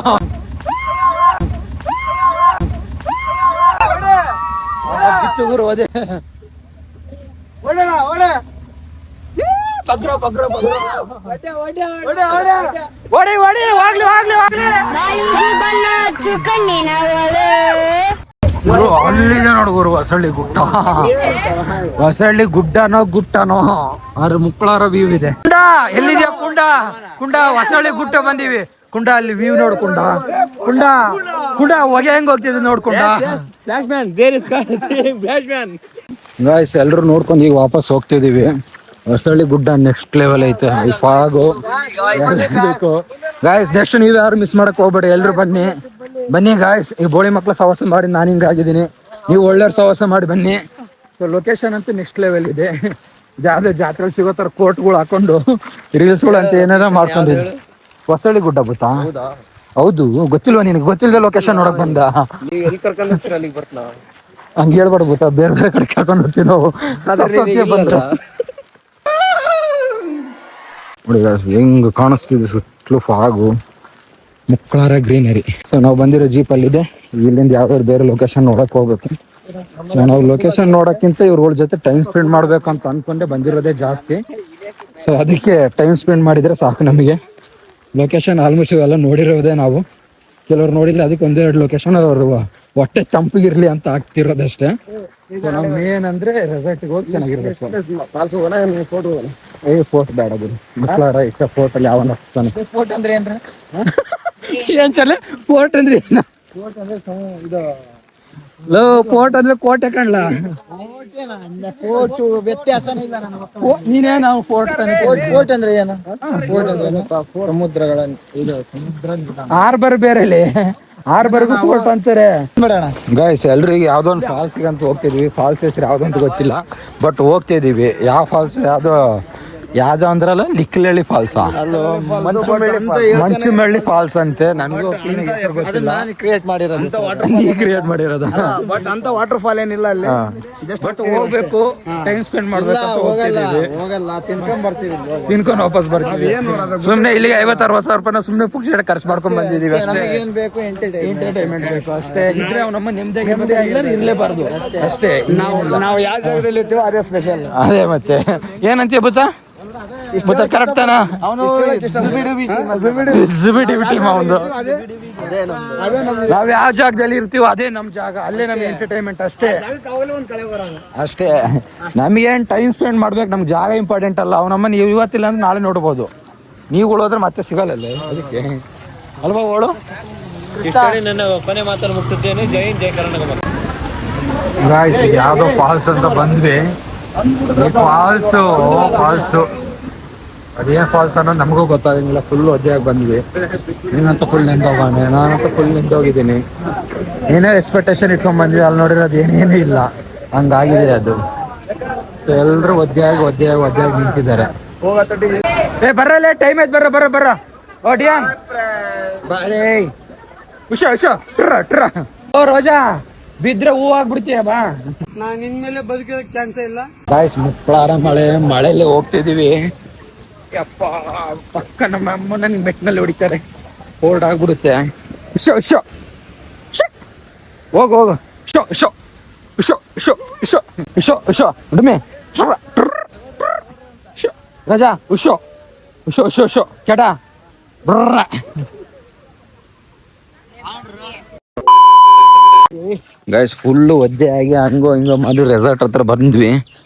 ಬಿತ್ತುಗುರು ಅದೇ ಓಡಿ ಓಡಿ ಹೋಗ್ಲಿ ಹೋಗ್ಲಿ ಹೋಗ್ಲಿ. ಅಲ್ಲಿದೆ ನೋಡು ಗುರು, ಹೊಸಳ್ಳಿ ಗುಡ್ಡ. ಹೊಸಳ್ಳಿ ಗುಡ್ಡನೋ ಗುಟ್ಟನೋ ಅದ್ರ ಮುಕ್ಕಳಾರ ವ್ಯೂ ಇದೆ. ಕುಂಡ ಎಲ್ಲಿದ್ಯಾ? ಕುಂಡ ಕುಂಡ ಹೊಸಳ್ಳಿ ಗುಡ್ಡ ಬಂದೀವಿ. ಕುಂಡ ಅಲ್ಲಿ ವ್ಯೂ ನೋಡ್ಕೊಂಡ. ಕುಂಡ ಕುಂಡ ಹೊಗೆ ಹೆಂಗ್ ಹೋಗ್ತಿದೆ ನೋಡ್ಕೊಂಡ. ಗಾಯ್ಸ್ ಎಲ್ರು ನೋಡ್ಕೊಂಡು ಈಗ ವಾಪಸ್ ಹೋಗ್ತಿದೀವಿ. ಹೊಸಳ್ಳಿ ಗುಡ್ಡ ನೆಕ್ಸ್ಟ್ ಲೆವೆಲ್ ಐತೆ. ಈ ಫಾಗು ಗಾಯ್ಸ್, ನೆಕ್ಸ್ಟ್ ನೀವು ಯಾರು ಮಿಸ್ ಮಾಡಕ್ ಹೋಗ್ಬೇಡಿ, ಎಲ್ರು ಬನ್ನಿ ಬನ್ನಿ ಗಾಯ್ಸ್. ಈ ಬೋಳಿ ಮಕ್ಳ ಸಹವಾಸ ಮಾಡಿ ನಾನು ಹಿಂಗಾಗಿದ್ದೀನಿ, ನೀವು ಒಳ್ಳೆಯವ್ರ ಸಹವಾಸ ಮಾಡಿ ಬನ್ನಿ. ಸೊ ಲೊಕೇಶನ್ ಅಂತೂ ನೆಕ್ಸ್ಟ್ ಲೆವೆಲ್ ಇದೆ. ಯಾವ್ದು ಜಾತ್ರೆಯಲ್ಲಿ ಸಿಗೋ ಥರ ಕೋಟ್ಗಳು ಹಾಕೊಂಡು ರೀಲ್ಸ್ಗಳು ಅಂತ ಏನಾರ ಮಾಡ್ಕೊಂಡಿದ್ರು. ಹೊಸಳ್ಳಿ ಗುಡ್ಡ ಗೊತ್ತಾ? ಹೌದು, ಗೊತ್ತಿಲ್ವಾ ನಿನಗೆ? ಗೊತ್ತಿಲ್ಲದೆ ಲೊಕೇಶನ್ ನೋಡಕ್ ಬಂದ ಹಂಗೆ ಹೇಳ್ಬಾರ್ದು ಗೊತ್ತಾ, ಬೇರೆ ಬೇರೆ ಕಡೆ ಕರ್ಕೊಂಡು ಹೋಗ್ತೀವಿ ನಾವು. ಬಂದ ನೋಡಿ ಹೆಂಗ್ ಕಾಣಿಸ್ತಿದೆ ಸುತ್ತಲೂ ಫಾಗು, ಮುಕ್ಕಳಾರ ಗ್ರೀನರಿ. ಸೊ ನಾವು ಬಂದಿರೋ ಜೀಪಲ್ಲಿದೆ. ಇಲ್ಲಿಂದ ಯಾವ್ದಾದ್ರು ಬೇರೆ ಲೊಕೇಶನ್ ನೋಡಕ್ ಹೋಗ್ಬೇಕು. ಸೊ ನಾವು ಲೊಕೇಶನ್ ನೋಡೋಕ್ಕಿಂತ ಇವ್ರ ಜೊತೆ ಟೈಮ್ ಸ್ಪೆಂಡ್ ಮಾಡ್ಬೇಕು ಅಂತ ಅನ್ಕೊಂಡೆ ಬಂದಿರೋದೇ ಜಾಸ್ತಿ. ಸೊ ಅದಕ್ಕೆ ಟೈಮ್ ಸ್ಪೆಂಡ್ ಮಾಡಿದ್ರೆ ಸಾಕು ನಮಗೆ. ಲೊಕೇಶನ್ ಆಲ್ಮೋಸ್ಟ್ ಇವೆಲ್ಲ ನೋಡಿರೋದೇ ನಾವು, ಕೆಲವ್ರು ನೋಡಿಲ್ಲ. ಅದಕ್ಕೆ ಒಂದೆರಡು ಲೊಕೇಶನ್ ಅವರು ಹೊಟ್ಟೆ ತಂಪಿಗಿರ್ಲಿ ಅಂತ ಆಗ್ತಿರೋದಷ್ಟೇ. ಸೊ ನಮ್ಗೆ ಮೇನ್ ಅಂದ್ರೆ ರೆಸಾರ್ಟಿಗೆ ಹೋಗಿ ಚೆನ್ನಾಗಿರ್ಬೇಕು. ಫೋರ್ಟ್ ಬೇಡ ಗುರು, ಮಕ್ಕಳಾರ ಇಷ್ಟ ಫೋರ್ಟ್ ಅಲ್ಲಿ ಯಾವನ ಫೋರ್ಟ್ ಅಂದ್ರೆ ಏನ್ರ ಏನ್ ಚಲ ಫೋರ್ಟ್ ಅಂದ್ರೆ ಏನ? ಲೋ ಫೋರ್ಟ್ ಅಂದ್ರೆ ಕೋಟೆ ಕಣ್ಲ. ನೀನೇ ನಾವು ಫೋರ್ಟ್ ಅಂದ್ರೆ ಏನು? ಫೋರ್ಟ್ ಅಂದ್ರೆ ಸಮುದ್ರಗಳ ಇದು ಹಾರ್ಬರ್ ಬೇರೆ, ಹಾರ್ಬರ್ಗೂ ಫೋರ್ಟ್ ಅಂತಾರೆ. ಗೈಸ್ ಎಲ್ರಿಗೆ ಯಾವ್ದೋ ಒಂದು ಫಾಲ್ಸ್ಗೆ ಅಂತ ಹೋಗ್ತಿದ್ವಿ. ಫಾಲ್ಸ್ ಹೆಸರು ಯಾವ್ದು ಅಂತ ಗೊತ್ತಿಲ್ಲ, ಬಟ್ ಹೋಗ್ತಿದೀವಿ. ಯಾವ ಫಾಲ್ಸ್ ಯಾವ್ದು ಅಂದ್ರಲ್ಲ, ಲಿಕ್ಲಳ್ಳಿ ಫಾಲ್ಸ್, ಮಂಚುಮಳ್ಳಿ ಫಾಲ್ಸ್ ಅಂತೆ. ನನಗೂ ಕ್ರಿಯೇಟ್ ಮಾಡಿರೋದು ಬಟ್ ಅಂತ ವಾಟರ್ ಫಾಲ್ ಏನಿಲ್ಲ ಅಲ್ಲಿ. ಬಟ್ ಹೋಗ್ಬೇಕು, ಟೈಮ್ ಸ್ಪೆಂಡ್ ಮಾಡ್ಬೇಕು, ತಿನ್ಕೊಂಡು ವಾಪಸ್ ಬರ್ತೀವಿ. ಸುಮ್ನೆ ಇಲ್ಲಿಗೆ 50-60 ಸಾವಿರ ರೂಪಾಯಿ ಸುಮ್ನೆ ಪುಕ್ಷ ಖರ್ಚು ಮಾಡ್ಕೊಂಡ್ ಬಂದಿದೀವಿ ಅಷ್ಟೇ. ಎಂಟರ್ಟೈನ್ಮೆಂಟ್ ಬೇಕು ಅಷ್ಟೇ. ಇದ್ರೆ ನಮ್ಮ ನೆಮ್ಮದಿ ಇರ್ಲೇಬಾರ್ದು ಅಷ್ಟೇ. ನಾವು ಯಾವ ಜಾಗದಲ್ಲಿ ಇರ್ತೀವೋ ಅದೇ ಸ್ಪೆಷಲ್. ಅದೇ ಮತ್ತೆ ಏನಂತೀಯ ಬುತ್ತ ಕರೆಕ್ಟ್ ತಾನ? ನಾವ್ ಯಾವ ಜಾಗದಲ್ಲಿ ಇರ್ತೀವೋ ಅದೇ ನಮ್ ಜಾಗ, ಅಲ್ಲೇ ನಮ್ಗೆ ಎಂಟರ್ಟೈನ್ಮೆಂಟ್ ಅಷ್ಟೇ. ಅಷ್ಟೇ, ನಮ್ಗೇನ್ ಟೈಮ್ ಸ್ಪೆಂಡ್ ಮಾಡ್ಬೇಕು, ನಮ್ಗೆ ಜಾಗ ಇಂಪಾರ್ಟೆಂಟ್ ಅಲ್ಲ. ಅವನಮ್ಮ ನೀವು ಇವತ್ತಿಲ್ಲ ಅಂದ್ರೆ ನಾಳೆ ನೋಡ್ಬೋದು. ನೀವು ಹೋದ್ರೆ ಮತ್ತೆ ಸಿಗಲ್ಲ ಅದಕ್ಕೆ ಅಲ್ವಾ ಓಳು. ನನ್ನ ಕೊನೆ ಮಾತನ್ನು ಮುಗಿಸುತ್ತೇನೆ. ಜೈ ಹಿಂದ್, ಜೈ ಕರ್ನಾಟಕ. ಯಾವ್ದೋ ಫಾಲ್ಸ್ ಅಂತ ಬಂದ್ವಿ. ಫಾಲ್ಸು ಅದೇನು ಫಾಲ್ಸ್ ಅನ್ನೋದು ನಮಗೂ ಗೊತ್ತಾಗಂಗಿಲ್ಲ. ಫುಲ್ ಒದ್ದೆಯಾಗಿ ಬಂದ್ವಿ. ನೀನಂತೂ ಫುಲ್ ನಿಂತೋಗೋಣ, ನಾನಂತೂ ಫುಲ್ ನಿಂತೋಗಿದ್ದೀನಿ. ಏನೇ ಎಕ್ಸ್ಪೆಕ್ಟೇಷನ್ ಇಟ್ಕೊಂಡ್ ಬಂದ್ವಿ, ಅಲ್ಲಿ ನೋಡಿರೋದು ಏನೇನೂ ಇಲ್ಲ, ಹಂಗಾಗಿದೆ ಅದು. ಸೊ ಎಲ್ಲರೂ ಒದ್ದೆಯಾಗಿ ನಿಂತಿದ್ದಾರೆ. ಬರ್ರಲ್ಲ, ಟೈಮ್ ಆಯ್ತು, ಬರ್ರ ಓಡಿಯಾ ಬಾರೇ ಹುಷಾ ಟ್ರ ಓ ರೋಜಾ, ಬಿದ್ರೆ ಹೂ ಆಗ್ಬಿಡ್ತೀಯ ಬಾ. ನಾನು ನಿನ್ಮೇಲೆ ಬದುಕೋದಕ್ಕೆ ಚಾನ್ಸ್ ಇಲ್ಲ. ಗಾಯ್ಸ್, ಮುಕ್ಳಾರ ಮಳೆಯಲ್ಲಿ ಹೋಗ್ತಿದೀವಿ. ಯಪ್ಪ, ಪಕ್ಕ ನಮ್ಮ ಅಮ್ಮನ ನಿಮ್ ಬೆಟ್ಟಿನಲ್ಲಿ ಹೊಡಿತಾರೆ, ಕೋಲ್ಡ್ ಆಗ್ಬಿಡುತ್ತೆ. ಹೋಗು ಶೋ ಉಡುಮೆ ರಾಜಾ ಶೋ ಕೆಡ ಬ್ರ. ಗೈಸ್, ಫುಲ್ಲು ಒದ್ದೆ ಆಗಿ ಹಂಗೋ ಹಿಂಗೋ ಮಾಡಿ ರೆಸಾರ್ಟ್ ಹತ್ರ ಬಂದ್ವಿ.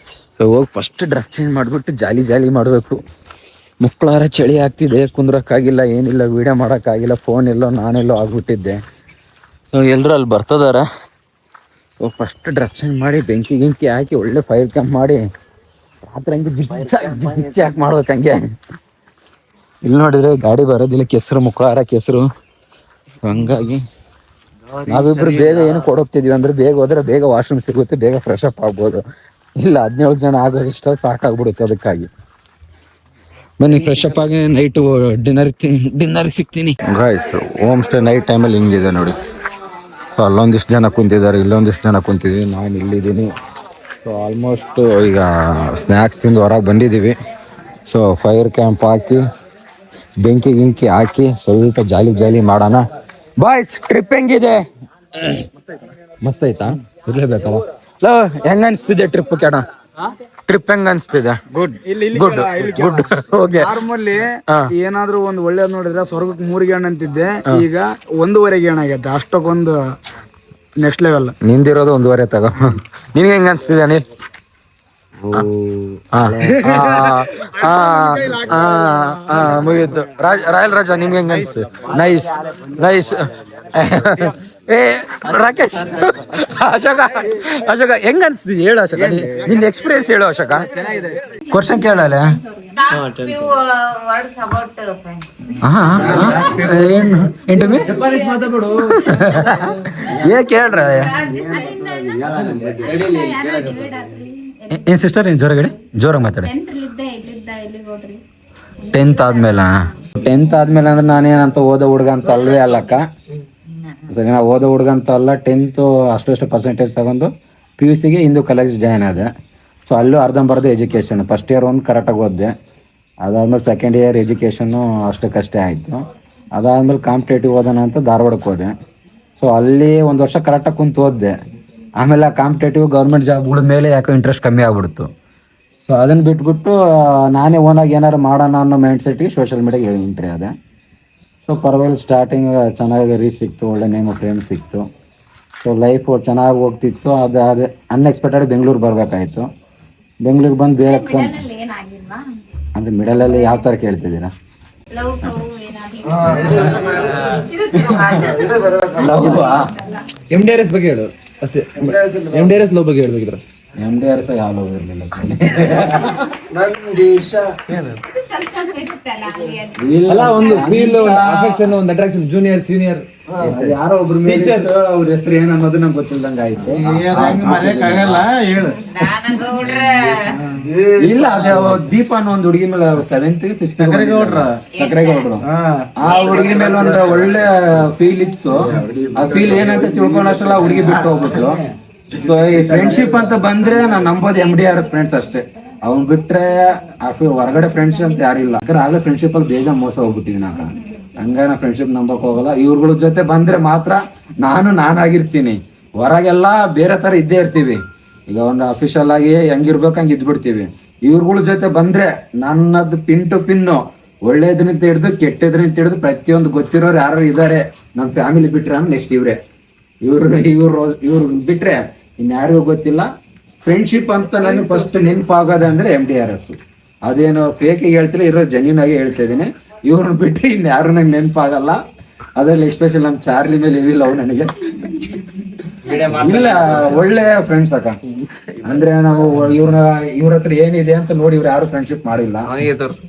ಸೊ ಹೋಗಿ ಫಸ್ಟ್ ಡ್ರೆಸ್ ಚೇಂಜ್ ಮಾಡಿಬಿಟ್ಟು ಜಾಲಿ ಮಾಡಬೇಕು. ಮುಕ್ಳಾರ ಚಳಿ ಆಗ್ತಿದೆ, ಕುಂದ್ರಕ್ಕಾಗಿಲ್ಲ, ಏನಿಲ್ಲ, ವೀಡಿಯೋ ಮಾಡೋಕ್ಕಾಗಿಲ್ಲ, ಫೋನ್ ಎಲ್ಲೋ ನಾನೆಲ್ಲೋ ಆಗ್ಬಿಟ್ಟಿದ್ದೆ. ಸೊ ಎಲ್ಲರೂ ಅಲ್ಲಿ ಬರ್ತದಾರ. ಸೊ ಫಸ್ಟ್ ಡ್ರೆಸ್ ಚೇಂಜ್ ಮಾಡಿ ಬೆಂಕಿ ಹಾಕಿ ಒಳ್ಳೆ ಫೈರ್ ಕ್ಯಾಂಪ್ ಮಾಡಿ ರಾತ್ರಿ ಹಂಗೆ ಜಿಚ್ಚಿ ಹಾಕಿ ಮಾಡ್ಬೇಕು ಹಂಗೆ. ಇಲ್ಲಿ ನೋಡಿದ್ರೆ ಗಾಡಿ ಬರೋದಿಲ್ಲ, ಕೆಸರು, ಮುಕ್ಳಾರ ಕೆಸರು. ಹಂಗಾಗಿ ನಾವಿಬ್ರು ಬೇಗ ಏನು ಕೊಡೋಗ್ತಿದ್ವಿ ಅಂದ್ರೆ, ಬೇಗ ಹೋದ್ರೆ ಬೇಗ ವಾಶ್ರೂಮ್ ಸಿಗುತ್ತೆ, ಬೇಗ ಫ್ರೆಶ್ ಅಪ್ ಆಗ್ಬೋದು. ಇಲ್ಲ 17 ಜನ ಆಗೋಷ್ಟು ಸಾಕಾಗ್ಬಿಡುತ್ತೆ. ಅದಕ್ಕಾಗಿ ಬನ್ನಿ ಫ್ರೆಶ್ ಅಪ್ ಆಗಿ ನೈಟು ಡಿನ್ನರ್ಗೆ ಸಿಗ್ತೀನಿ. ಗಾಯ್ಸ್, ಹೋಮ್ ಸ್ಟೇ ನೈಟ್ ಟೈಮಲ್ಲಿ ಹಿಂಗಿದೆ ನೋಡಿ. ಸೊ ಅಲ್ಲೊಂದಿಷ್ಟು ಜನ ಕುಂತಿದ್ದಾರೆ, ಇಲ್ಲೊಂದಿಷ್ಟು ಜನ ಕುಂತಿದ್ದೀವಿ, ನಾನು ಇಲ್ಲಿದ್ದೀನಿ. ಸೊ ಆಲ್ಮೋಸ್ಟ್ ಈಗ ಸ್ನ್ಯಾಕ್ಸ್ ತಿಂದು ಹೊರಗೆ ಬಂದಿದ್ದೀವಿ. ಸೊ ಫೈರ್ ಕ್ಯಾಂಪ್ ಹಾಕಿ ಬೆಂಕಿ ಹಾಕಿ ಸ್ವಲ್ಪ ಜಾಲಿ ಮಾಡೋಣ. ಬಾಯ್ಸ್, ಟ್ರಿಪ್ ಹೆಂಗಿದೆ? ಮಸ್ತ್ ಆಯ್ತಾ? ಇರ್ಲೇಬೇಕಲ್ಲ. ಹೆಂಗ ಅನ್ಸ್ತಿದೆ ಟ್ರಿಪ್? ಕೆಡ ಟ್ರಿಪ್ ಹೆಂಗ ಅನ್ಸ್ತಿದೆ? ಗುಡ್. ಓಕೆ. ನಾರ್ಮಲ್ಲಿ ಏನಾದ್ರು ಒಂದು ಒಳ್ಳೇದ್ ನೋಡಿದ್ರೆ ಸ್ವರ್ಗಕ್ಕೆ 3 ಗೇಣ್ ಅಂತಿದ್ದೆ, ಈಗ 1.5 ಗೇಣ್ ಆಗೈತೆ. ಅಷ್ಟಕ್ಕೊಂದು ನೆಕ್ಸ್ಟ್ ಲೆವೆಲ್. ನಿಂದಿರೋದು 1.5 ತಗೋ. ನಿನ್ಗೆ ಹೆಂಗ ಅನ್ಸ್ತಿದೆ ಅನಿಲ್? ಮುಗಿತು. ರಾಯಲ್ ರಾಜ, ನಿಮ್ಗೆ ಹೆಂಗ ಅನ್ಸ್ತು? ನೈಸ್. ಏ ರಾಕೇಶ್, ಅಶೋಕ ಹೆಂಗ ಅನ್ಸ್ತಿದೆ ಹೇಳು ಅಶೋಕ, ನಿನ್ನ ಎಕ್ಸ್ಪೀರಿಯನ್ಸ್ ಹೇಳು ಅಶೋಕ. ಕ್ವಶನ್ ಕೇಳಲ್ಲ. ಏ ಕೇಳ್ರ ಏನ್ ಸಿಸ್ಟರ್, ಏನ್ ಜೋರಾಗಿ ಮಾತಾಡಿ. 10th ಆದ್ಮೇಲೆ ಅಂದ್ರೆ ನಾನೇನಂತ ಓದೋ ಹುಡುಗ ಅಂತ ಅಲ್ವೇ ಅಲ್ಲಕ್ಕ. ನಾವು ಓದೋ ಹುಡುಗ ಅಂತ ಅಲ್ಲ. 10th ಅಷ್ಟು ಪರ್ಸೆಂಟೇಜ್ ತಗೊಂಡು PUC ಹಿಂದೂ ಕಾಲೇಜ್ ಜಾಯ್ನ್ ಆದೆ. ಸೊ ಅಲ್ಲೂ ಅರ್ಧಂಬರ್ಧ ಎಜುಕೇಷನ್. ಫಸ್ಟ್ ಇಯರ್ ಒಂದು ಕರೆಕ್ಟಾಗಿ ಓದಿದೆ, ಅದಾದ್ಮೇಲೆ ಸೆಕೆಂಡ್ ಇಯರ್ ಎಜುಕೇಷನ್ನು ಅಷ್ಟಕ್ಕಷ್ಟೇ ಆಯಿತು. ಅದಾದ್ಮೇಲೆ ಕಾಂಪಿಟೇಟಿವ್ ಓದೋಣ ಅಂತ ಧಾರವಾಡಕ್ಕೆ ಹೋದೆ. ಸೊ ಅಲ್ಲಿ 1 ವರ್ಷ ಕರೆಕ್ಟಾಗಿ ಕುಂತು ಓದಿದೆ. ಆಮೇಲೆ ಆ ಕಾಂಪಿಟೇಟಿವ್ ಗೌರ್ಮೆಂಟ್ ಜಾಬ್ಗಳ ಮೇಲೆ ಯಾಕೋ ಇಂಟ್ರೆಸ್ಟ್ ಕಮ್ಮಿ ಆಗ್ಬಿಡ್ತು. ಸೊ ಅದನ್ನು ಬಿಟ್ಬಿಟ್ಟು ನಾನೇ ಓನಾಗಿ ಏನಾರು ಮಾಡೋಣ ಅನ್ನೋ ಮೈಂಡ್ ಸೆಟ್ಟಿಗೆ ಸೋಷಿಯಲ್ ಮೀಡಿಯಾಗೆ ಎಂಟ್ರಿ ಆದೆ. ಸೊ ಪರವಾಗಿಲ್ಲ, ಸ್ಟಾರ್ಟಿಂಗ್ ಚೆನ್ನಾಗಿ ರೀಚ್ ಸಿಕ್ತು, ಒಳ್ಳೆ ನೇಮ್ ಫ್ರೇಮ್ ಸಿಕ್ತು. ಸೊ ಲೈಫ್ ಚೆನ್ನಾಗಿ ಹೋಗ್ತಿತ್ತು. ಅದು ಅನ್ಎಕ್ಸ್ಪೆಕ್ಟೆಡ್ ಬೆಂಗಳೂರು ಬರಬೇಕಾಯಿತು. ಬೆಂಗಳೂರಿಗೆ ಬಂದು ಬೇರೆ ಅಂದರೆ ಮಿಡಲಲ್ಲಿ ಯಾವ ಥರ ಕೇಳ್ತಿದ್ದೀರಾ? MDRS ಬಗ್ಗೆ ಹೇಳು ಅಷ್ಟೇ. MDRS ಲವ್ ಬಗ್ಗೆ ಹೇಳ್ಬೇಕಿದ್ರೆ MDRS ಯಾವ ಲವ್ ಇರಲಿಲ್ಲ. ಅಲ್ಲ, ಒಂದು ಫೀಲ್, ಅಫೆಕ್ಷನ್, ಒಂದು ಅಟ್ರಾಕ್ಷನ್, ಜೂನಿಯರ್ ಸೀನಿಯರ್, ಯಾರೋ ಒಬ್ರು ಟೀಚರ್, ಅವ್ರ ಹೆಸರು ಏನು ಅನ್ನೋದು ನಂಗೆ ಗೊತ್ತಿಲ್ದಂಗೆ ಆಯ್ತು. ಇಲ್ಲ, ಅದೇ ದೀಪ ಅನ್ನೋ ಒಂದು ಹುಡುಗಿ ಮೇಲೆ 7th 6th ಸಕ್ಕರೆಗೌಡ್ರು, ಆ ಹುಡುಗಿ ಮೇಲೆ ಒಂದು ಒಳ್ಳೆ ಫೀಲ್ ಇತ್ತು. ಆ ಫೀಲ್ ಏನಂತ ತಿಳ್ಕೊಂಡಷ್ಟಲ್ಲ ಹುಡುಗಿ ಬಿಟ್ಟು ಹೋಗ್ಬಿಟ್ರು. ಸೊ ಈ ಫ್ರೆಂಡ್ಶಿಪ್ ಅಂತ ಬಂದ್ರೆ ನಾನು ನಂಬೋದು MDRS ಫ್ರೆಂಡ್ಸ್ ಅಷ್ಟೇ. ಅವ್ನು ಬಿಟ್ರೆ ಹೊರಗಡೆ ಫ್ರೆಂಡ್ಸ್ ಅಂತ ಯಾರಿಲ್ಲ. ಯಾಕಂದ್ರೆ ಆಗಲೇ ಫ್ರೆಂಡ್ಶಿಪ್ ಅಲ್ಲಿ ಬೇಗ ಮೋಸ ಹೋಗ್ಬಿಟ್ಟಿದ್ದೀನಿ ನಾನು. ಹಂಗಾಗಿ ನಾ ಫ್ರೆಂಡ್ಶಿಪ್ ನಂಬಕ್ ಹೋಗಲ್ಲ. ಇವ್ರಗಳ ಜೊತೆ ಬಂದ್ರೆ ಮಾತ್ರ ನಾನಾಗಿರ್ತೀನಿ. ಹೊರಗೆಲ್ಲ ಬೇರೆ ತರ ಇದ್ದೇ ಇರ್ತೀವಿ. ಈಗ ಒಂದು ಅಫಿಷಿಯಲ್ ಆಗಿ ಹೆಂಗಿರ್ಬೇಕು ಹಂಗೆ ಇದ್ಬಿಡ್ತೀವಿ. ಇವ್ರಗಳ ಜೊತೆ ಬಂದ್ರೆ ನನ್ನದು ಪಿನ್ ಟು ಪಿನ್ನು, ಒಳ್ಳೇದನ್ನ ಹಿಡಿದು ಕೆಟ್ಟದ್ರನ್ನ ಹಿಡಿದು ಪ್ರತಿಯೊಂದು ಗೊತ್ತಿರೋರು ಯಾರು ಇದ್ದಾರೆ ನಮ್ಮ ಫ್ಯಾಮಿಲಿ ಬಿಟ್ರೆ ನೆಕ್ಸ್ಟ್ ಇವ್ರು ಬಿಟ್ರೆ ಇನ್ಯಾರಿಗೂ ಗೊತ್ತಿಲ್ಲ. ಫ್ರೆಂಡ್ಶಿಪ್ ಅಂತ ನನಗೆ ಫಸ್ಟ್ ನೆನಪಾಗೋದು ಅಂದರೆ MDRS. ಅದೇನು ಫೇಕಿಗೆ ಹೇಳ್ತಿಲ್ಲ, ಇರೋ ಜೆನ್ಯೂನ್ ಆಗಿ ಹೇಳ್ತಾ ಇದ್ದೀನಿ. ಇವ್ರನ್ನ ಬಿಟ್ಟರೆ ಇನ್ಯಾರು ನಂಗೆ ನೆನಪಾಗಲ್ಲ. ಅದರಲ್ಲಿ ಎಸ್ಪೆಷಲ್ ನಮ್ಮ ಚಾರ್ಲಿ ಮೇಲೆ ಇವಿಲ್ಲ ಅವು ನನಗೆ ಇಲ್ಲ. ಒಳ್ಳೆ ಫ್ರೆಂಡ್ಸ್ ಅಕ್ಕ. ಅಂದ್ರೆ ನಾವು ಇವ್ರ ಹತ್ರ ಏನಿದೆ ಅಂತ ನೋಡಿ ಇವ್ರು ಯಾರು ಫ್ರೆಂಡ್ಶಿಪ್ ಮಾಡಿಲ್ಲ.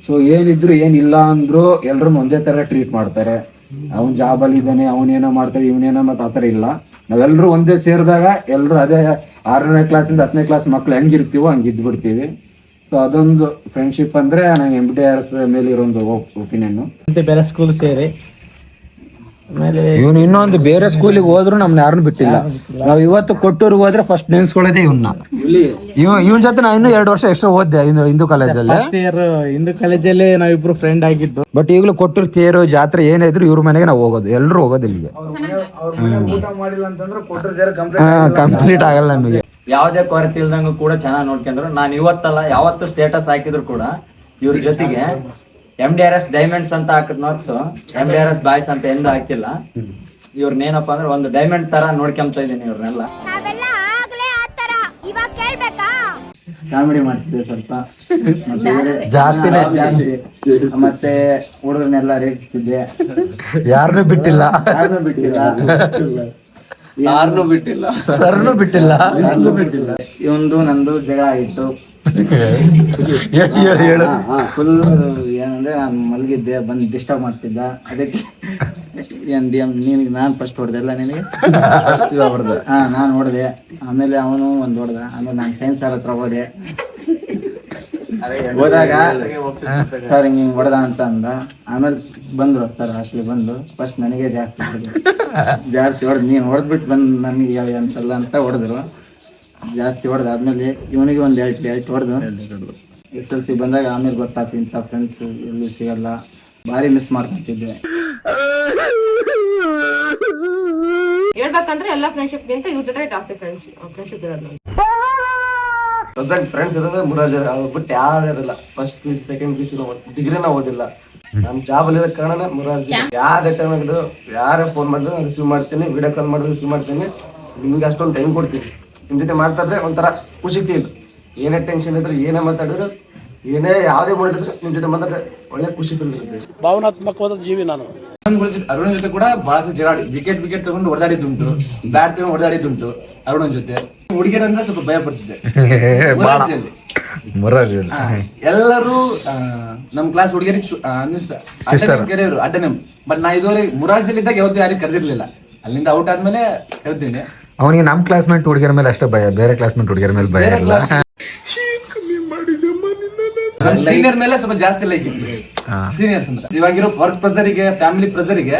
ಸೊ ಏನಿದ್ರು ಏನಿಲ್ಲ ಅಂದ್ರು ಎಲ್ರು ಒಂದೇ ತರ ಟ್ರೀಟ್ ಮಾಡ್ತಾರೆ. ಅವ್ನ್ ಜಾಬ್ ಅಲ್ಲಿ ಇದ್ದಾನೆ, ಅವನೇನೋ ಮಾಡ್ತಾರೆ, ಇವನೇನೋ ಮತ್ತೆ ಆತರ ಇಲ್ಲ. ನಾವೆಲ್ಲರೂ ಒಂದೇ ಸೇರಿದಾಗ ಎಲ್ರು ಅದೇ 6ನೇ ಕ್ಲಾಸಿಂದ 10ನೇ ಕ್ಲಾಸ್ ಮಕ್ಳು ಹೆಂಗಿರ್ತೀವೋ ಹಂಗೆ ಇದ್ಬಿಡ್ತೀವಿ. ಸೊ ಅದೊಂದು ಫ್ರೆಂಡ್ಶಿಪ್ ಅಂದ್ರೆ ನಂಗೆ MTRS ಮೇಲೆ ಇರೋದು ಒಪಿನಿಯನ್. ಬೇರೆ ಸ್ಕೂಲ್ ಸೇರಿ ಇವನು ಇನ್ನೊಂದು ಬೇರೆ ಸ್ಕೂಲಿಗೆ ಹೋದ್ರು ನಮ್ನ ಯಾರನ್ನು ಬಿಟ್ಟಿಲ್ಲ. ನಾವ್ ಇವತ್ತು ಕೊಟ್ಟೂರ್ಗೆ ಹೋದ್ರೆ ಫಸ್ಟ್ ನೆನ್ಸ್ಕೊಳ್ಳೋದೇ ಇವನ್ನ. ಇವನ್ ಜೊತೆ ನಾ ಇನ್ನೂ 2 ವರ್ಷ ಎಷ್ಟೋ ಓದ್ದೆ ಹಿಂದೂ ಕಾಲೇಜಲ್ಲಿ. ಹಿಂದೂ ಕಾಲೇಜಲ್ಲಿ ನಾವಿಬ್ರು ಫ್ರೆಂಡ್ ಆಗಿದ್ದು. ಬಟ್ ಈಗಲೂ ಕೊಟ್ಟೂರು ತೇರು ಜಾತ್ರೆ ಏನೇ ಇದ್ರು ಇವ್ರ ಮನೆಗೆ ನಾವು ಹೋಗೋದು, ಎಲ್ರು ಹೋಗೋದು ಇಲ್ಲಿಗೆ. ಊಟ ಮಾಡಿಲ್ಲ ಅಂತಂದ್ರೆ ಕೊಟ್ಟರೆ ಕಂಪ್ಲೀಟ್ ಆಗಲ್ಲ ನಮಗೆ. ಯಾವ್ದೇ ಕೊರತೆ ಇಲ್ದಂಗ ಕೂಡ ಚೆನ್ನಾಗಿ ನೋಡ್ಕೊಂಡ್ರು. ನಾನು ಇವತ್ತಲ್ಲ ಯಾವತ್ತು ಸ್ಟೇಟಸ್ ಹಾಕಿದ್ರು ಕೂಡ ಇವ್ರ ಜೊತೆಗೆ MDRS ಡೈಮಂಡ್ಸ್ ಅಂತ ಹಾಕಿದ್ ಹೊರತು MDRS ಬಾಯ್ಸ್ ಅಂತ ಎಂದು ಹಾಕಿಲ್ಲ. ಇವ್ರನ್ನೇನಪ್ಪ ಅಂದ್ರೆ ಒಂದು ಡೈಮಂಡ್ ತರ ನೋಡ್ಕೊಂತ ಇದೀನಿ ಇವ್ರನ್ನೆಲ್ಲ. ಕಾಮಿಡಿ ಮಾಡ್ತಿದ್ದೆ ಸ್ವಲ್ಪ ಜಾಸ್ತಿನೇ, ಮತ್ತೆ ಹುಡುಗರನ್ನೆಲ್ಲ ರೇಗಿಸ್ತಿದ್ದೆ. ಯಾರನ್ನೂ ಬಿಟ್ಟಿಲ್ಲ, ಸರ್ನು ಬಿಟ್ಟಿಲ್ಲ. ಇವಂದು ನಂದು ಜಗಳ ಆಗಿತ್ತು. ಫುಲ್ ಏನಂದ್ರೆ ನಾನು ಮಲಗಿದ್ದೆ, ಬಂದು ಡಿಸ್ಟರ್ಬ್ ಮಾಡ್ತಿದ್ದ. ಅದಕ್ಕೆ ನಿನಗೆ ನಾನು ಫಸ್ಟ್ ಹೊಡೆದೆ ಎಲ್ಲ ನಿನಗೆ ಹೊಡೆದೆ. ನಾನು ಹೊಡೆದೆ, ಆಮೇಲೆ ಅವನು ಒಂದು ಹೊಡೆದ. ಆಮೇಲೆ ನಾನು ಸೈನ್ಸ್ ಸರ್ ಹತ್ರ ಹೋದೆ. ಹೋದಾಗ ಸರ್ ಹಿಂಗೆ ಹೊಡೆದ ಅಂತ ಅಂದ. ಆಮೇಲೆ ಬಂದ್ರು ಸರ್ ಹಾಸ್ಟೆಲ್ ಬಂದು. ಫಸ್ಟ್ ನನಗೆ ಜಾಸ್ತಿ ಹೊಡೆದು, ನೀನು ಹೊಡೆದ್ಬಿಟ್ಟು ಬಂದು ನನಗೆ ಹೇಳಿ ಅಂತಲ್ಲ ಅಂತ ಹೊಡೆದ್ರು. ಜಾಸ್ತಿ ಹೊಡೆದ ಆದ್ಮೇಲೆ ಇವನಿಗೆ ಒಂದು 2 ಹೊಡೆದು SLC ಬಂದಾಗ ಆಮೇಲೆ ಗೊತ್ತಾಗ್ತಿ ಇಂಥ ಫ್ರೆಂಡ್ಸ್ ಎಲ್ಲೂ ಸಿಗಲ್ಲ. ಭಾರಿ ಮಿಸ್ ಮಾಡ್ಕೊಂತಿದ್ದೆ. ಹೇಳ್ಬೇಕಂದ್ರೆ ಎಲ್ಲ ಫ್ರೆಂಡ್ಶಿಪ್ಗಿಂತ ಇವ್ರ ಜೊತೆ ಜಾಸ್ತಿ ಫ್ರೆಂಡ್ಶಿಪ್ ಇರೋದು. ಪ್ರೆಸೆಂಟ್ ಫ್ರೆಂಡ್ಸ್ ಇರೋದ್ರೆ 3 ಜನ, ಅವ್ರು ಬಿಟ್ಟು ಯಾರು ಇರಲ್ಲ. ಫಸ್ಟ್ PC ಸೆಕೆಂಡ್ PC ಡಿಗ್ರಿನ ಓದಿಲ್ಲ. ನಮ್ಮ ಜಾಬ್ ಅಲ್ಲಿ ಕಾರಣ 3 ಜನ. ಯಾವ್ದೇ ಟೈಮ್ ಆಗಿದ್ದು ಯಾರೇ ಫೋನ್ ಮಾಡಿದ್ರು ರಿಸೀವ್ ಮಾಡ್ತೀನಿ, ವಿಡಿಯೋ ಕಾಲ್ ಮಾಡಿದ್ರು ರಿಸೀವ್ ಮಾಡ್ತೀನಿ. ನಿಮ್ಗೆ ಅಷ್ಟೊಂದು ಟೈಮ್ ಕೊಡ್ತೀನಿ. ನಿಮ್ ಜೊತೆ ಮಾತಾಡಿದ್ರೆ ಒಂಥರ ಖುಷಿ ಫೀಲ್. ಏನೇ ಟೆನ್ಷನ್ ಇದ್ರೆ, ಏನೇ ಮಾತಾಡಿದ್ರು, ಏನೇ ಯಾವುದೇ ಮಾಡಿದ್ರೆ ನಿಮ್ ಜೊತೆ ಮಾತಾಡಿದ್ರೆ ಒಳ್ಳೆ ಖುಷಿ ಫೀಲ್ ಇರುತ್ತೆ. ಭಾವನಾತ್ಮಕವಾದ ಜೀವಿ ನಾನು. ಅರುಣ್ ಜೊತೆ ಕೂಡ ಬಹಳಷ್ಟು ಜಗಾಡಿ, ವಿಕೆಟ್ ತಗೊಂಡು ಹೊಡೆದಾಡಿದ್ದುಂಟು, ಬ್ಯಾಟ್ ತಗೊಂಡು ಹೊಡೆದಾಡಿದ್ದುಂಟು ಅರುಣ್ ಜೊತೆ. ಹುಡುಗಿರಂದ್ರೆ ಸ್ವಲ್ಪ ಭಯ ಪಡ್ತಿದ್ದೆ. ಎಲ್ಲರೂ ನಮ್ ಕ್ಲಾಸ್ ಹುಡುಗಿಯರಿಗೆ ಕರೆಯೋರು ಅಡ್ಡ ನೇಮ್. ಬಟ್ ನಾ ಇದುವರೆಗೆ ಮುರಾರ್ಜಿಯಲ್ಲಿ ಇದ್ದಾಗ ಯಾವತ್ತೂ ಯಾರಿಗೆ ಕರೆದಿರ್ಲಿಲ್ಲ. ಅಲ್ಲಿಂದ ಔಟ್ ಆದ್ಮೇಲೆ ಕರೆದಿದ್ದೀನಿ. ಅವನಿಗೆ ನಮ್ ಕ್ಲಾಸ್ಮೇಟ್ ಹುಡುಗಿಯರ ಮೇಲೆ ಅಷ್ಟೇ ಭಯ, ಬೇರೆ ಕ್ಲಾಸ್ಮೇಟ್ ಹುಡುಗಿಯರ ಮೇಲೆ ಭಯ ಇಲ್ಲ. ಸೀನಿಯರ್ ಮೇಲೆ ಸ್ವಲ್ಪ ಜಾಸ್ತಿ ಲೈಕ್ ಇತ್ತು. ಸೀನಿಯರ್ಸ್ ಅಂದ್ರೆ ಇವಾಗಿರೋ ವರ್ಕ್ ಪ್ರೆಸರಿಗೆ, ಫ್ಯಾಮಿಲಿ ಪ್ರೆಸರಿಗೆ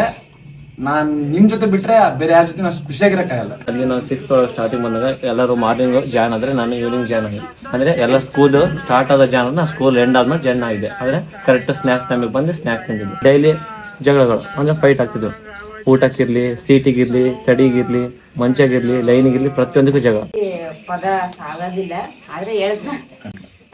ನಾನ್ ನಿಮ್ ಜೊತೆ ಬಿಟ್ರೆ ಬೇರೆ ಯಾರ ಜೊತೆ ಅಷ್ಟು ಖುಷಿಯಾಗಿರಕ್ಕಾಗಲ್ಲ. ಅಲ್ಲಿ ನಾವು 6th ಸ್ಟಾರ್ಟಿಂಗ್ ಬಂದಾಗ ಎಲ್ಲರೂ ಮಾರ್ನಿಂಗ್ ಜಾಯ್ನ್ ಆದ್ರೆ ನಾನು ಈವ್ನಿಂಗ್ ಜಾಯ್ನ್ ಆಗಿದೆ. ಅಂದ್ರೆ ಎಲ್ಲ ಸ್ಕೂಲ್ ಸ್ಟಾರ್ಟ್ ಆದ ಜಾಯ್ನ್ ಆದ್ರೆ ಸ್ಕೂಲ್ ಎಂಡ್ ಆದ್ಮೇಲೆ ಜಾಯ್ನ್ ಆಗಿದೆ. ಅಂದ್ರೆ ಕರೆಕ್ಟ್ ಸ್ನ್ಯಾಕ್ಸ್ ಟೈಮಿಗೆ ಬಂದು ಸ್ನ್ಯಾಕ್ಸ್ ತಿಂದಿದ್ದೆ. ಡೈಲಿ ಜಗಳಗಳು ಅಂದ್ರೆ ಫೈಟ್ ಆಗ್ತಿದ್ವು. ಊಟಕ್ಕಿರ್ಲಿ, ಸೀಟಿಗಿರ್ಲಿ, ಸ್ಟಡಿಗಿರ್ಲಿ, ಮಂಚಾಗಿರ್ಲಿ, ಲೈನಿಗಿರ್ಲಿ, ಪ್ರತಿಯೊಂದಕ್ಕೂ ಜಗಳ. ಪದ ಸಾಗೋದಿಲ್ಲ, ಆದ್ರೆ ಹೇಳ್ದ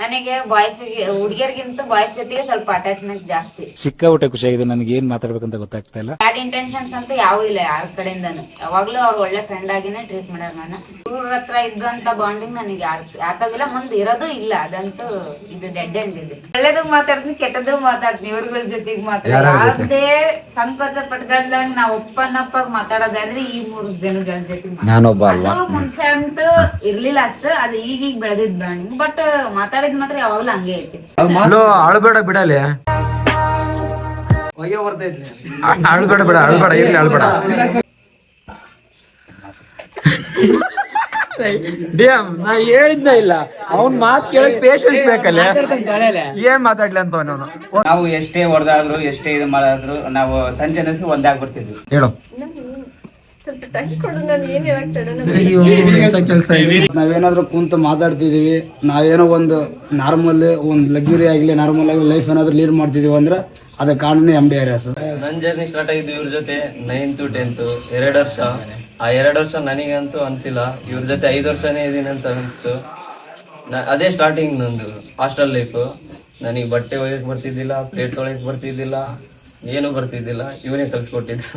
ನನಗೆ ಬಾಯ್ಸ್ಗೆ ಹುಡುಗಿಯರ್ಗಿಂತ ಬಾಯ್ಸ್ ಜೊತೆಗೆ ಸ್ವಲ್ಪ ಅಟ್ಯಾಚ್ಮೆಂಟ್ ಜಾಸ್ತಿ. ಸಿಕ್ಕಾಪಟ್ಟೆ ಖುಷಿಯಾಗಿದೆ. ನನಗೆ ಏನ್ ಮಾತಾಡ್ಬೇಕಂತ ಗೊತ್ತಾಗ್ತಾ ಇಲ್ಲ. ಬ್ಯಾಡ್ ಇಂಟೆನ್ಷನ್ಸ್ ಅಂತ ಯಾವೂ ಇಲ್ಲ ಯಾರ ಕಡೆಯಿಂದನು. ಯಾವಾಗ್ಲೂ ಅವ್ರು ಒಳ್ಳೆ ಫ್ರೆಂಡ್ ಆಗಿನೇ ಟ್ರೀಟ್ ಮಾಡ್ಯಾರ. ನಾನು ಇವ್ರ ಹತ್ರ ಇದ್ದಂತ ಬಾಂಡಿಂಗ್ ನನಗೆ ಯಾಕಾಗಿಲ್ಲ, ಮುಂದೆ ಇರೋದು ಇಲ್ಲ. ಅದಂತೂ ಇದು ಡೆಡ್ ಎಂಡ್ ಇದೆ. ಒಳ್ಳೇದಕ್ ಮಾತಾಡ್ತೀನಿ, ಕೆಟ್ಟದ್ದು ಮಾತಾಡ್ತೀನಿ. ಇವ್ರಗಳ ಜೊತೆಗೆ ಮಾತಾಡ ಯಾವುದೇ ಸಂಕೋಚ ಪಟ್ಕೊಂಡಂಗ್ ನಾವ್ ಒಪ್ಪನಪ್ಪಾಗ ಮಾತಾಡೋದೇ ಅಂದ್ರೆ ಈ 3 ಜನಗಳ ಜೊತೆ. ಅದು ಮುಂಚೆ ಅಂತೂ ಇರ್ಲಿಲ್ಲ ಅಷ್ಟು, ಅದು ಈಗೀಗ ಬೆಳೆದಿದ್ ಬಾಂಡಿಂಗ್. ಬಟ್ ಮಾತಾಡಿದ್ ಮಾತ್ರ ಯಾವಾಗ್ಲೂ ಹಂಗೆ ಐತಿ. ಅಳ್ಬೇಡ ಬಿಡಲಿ, ಅಳ್ಬೇಡ ಬಿಡ, ಅಳ್ಬೇಡ ಇರ್ಲಿ, ಅಳ್ಬೇಡ. ನಾ ಹೇಳಿದ್ನ ಇಲ್ಲ, ಅವ್ನ್ ಮಾತ್ ಕೇಳಕ್ ಪೇಷನ್ಸ್ ಬೇಕಲ್ಲ. ಏನ್ ಮಾತಾಡ್ಲಿ ಅಂತ ಅವನು. ನಾವು ಎಷ್ಟೇ ಹೊಡೆದಾದ್ರು, ಎಷ್ಟೇ ಇದು ಮಾಡಿದ್ರು, ನಾವು ಸಂಜೆ ಒಂದೇ ಆಗ್ಬಿಡ್ತಿದ್ವಿ. ಹೇಳು, ನಾವೇನಾದ್ರೂ ಕುಂತು ಮಾತಾಡ್ತಿದೀವಿ, ನಾವೇನೋ ಒಂದು ನಾರ್ಮಲ್ ಲಗ್ಸುರಿ ಆಗಲಿ, ನಾರ್ಮಲ್ ಆಗಿ ಲೈಫ್ ಏನಾದ್ರು ಲೀಡ್ ಮಾಡ್ತಿದೀವಿ ಅಂದ್ರೆ ಅದಕ್ಕೆ ಕಾರಣನೇ MDRS. ನನ್ನ ಜರ್ನಿ ಸ್ಟಾರ್ಟ್ ಆಗಿದ್ದು ಇವ್ರ ಜೊತೆ 9th to 10th 2 ವರ್ಷ. ಆ 2 ವರ್ಷ ನನಗಂತೂ ಅನ್ಸಿಲ್ಲ, ಇವ್ರ ಜೊತೆ 5 ವರ್ಷನೇ ಇದೀನಿ ಅಂತ ಅನಿಸ್ತು. ಅದೇ ಸ್ಟಾರ್ಟಿಂಗ್ ನಂದು ಹಾಸ್ಟೆಲ್ ಲೈಫ್. ನನಗೆ ಬಟ್ಟೆ ಒಯ್ಯಕ್ ಬರ್ತಿದ್ದಿಲ್ಲ, ಪ್ಲೇಟ್ ತೊಳೆಯಕ್ ಬರ್ತಿದ್ದಿಲ್ಲ, ಏನು ಬರ್ತಿದ್ದಿಲ್ಲ. ಇವನೇ ಕಲ್ಸ್ಕೊಟ್ಟಿದ್ದು.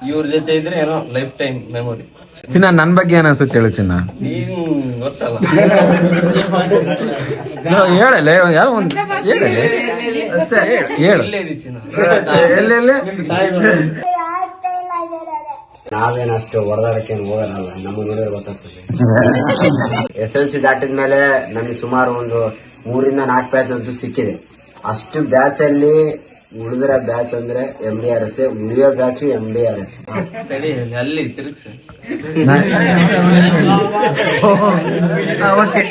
ಇವ್ರ ಜೊತೆ ಇದ್ರೆ ಏನೋ ಲೈಫ್ ಟೈಮ್ ಮೆಮೊರಿ. ಚಿನ್ನ, ನನ್ ಬಗ್ಗೆ ಏನ್ ಅನ್ಸುತ್ತೆ ಹೇಳು ಚಿನ್ನ. ನೀನ್ ಗೊತ್ತಲ್ಲ, ಹೇಳಲ್ಲ ಯಾರು ಒಂದು ಹೇಳಲ್ಲ ಅಷ್ಟೇ, ಹೇಳು. ಇಲ್ಲೇ ಇದೆ ಚಿನ್ನ. ನಾವೇನಷ್ಟು ಹೊಡೆದಾಡಕ್ಕೆ ಹೋಗೋದಲ್ಲ, ನಮ್ಮ ನೋಡಿದ್ರೆ ಗೊತ್ತಾಗ್ತದೆ. SLC ದಾಟಿದ್ಮೇಲೆ ನಮಗೆ ಸುಮಾರು ಒಂದು 3 ರಿಂದ 4 ಬ್ಯಾಚ್ ಅಂತೂ ಸಿಕ್ಕಿದೆ. ಅಷ್ಟು ಬ್ಯಾಚ್ ಅಲ್ಲಿ ಉಳಿದಿರೋ ಬ್ಯಾಚ್ ಅಂದ್ರೆ MDRS, ಉಳಿಯೋ ಬ್ಯಾಚ್ MDRS. ಅಲ್ಲಿ ಓಕೆ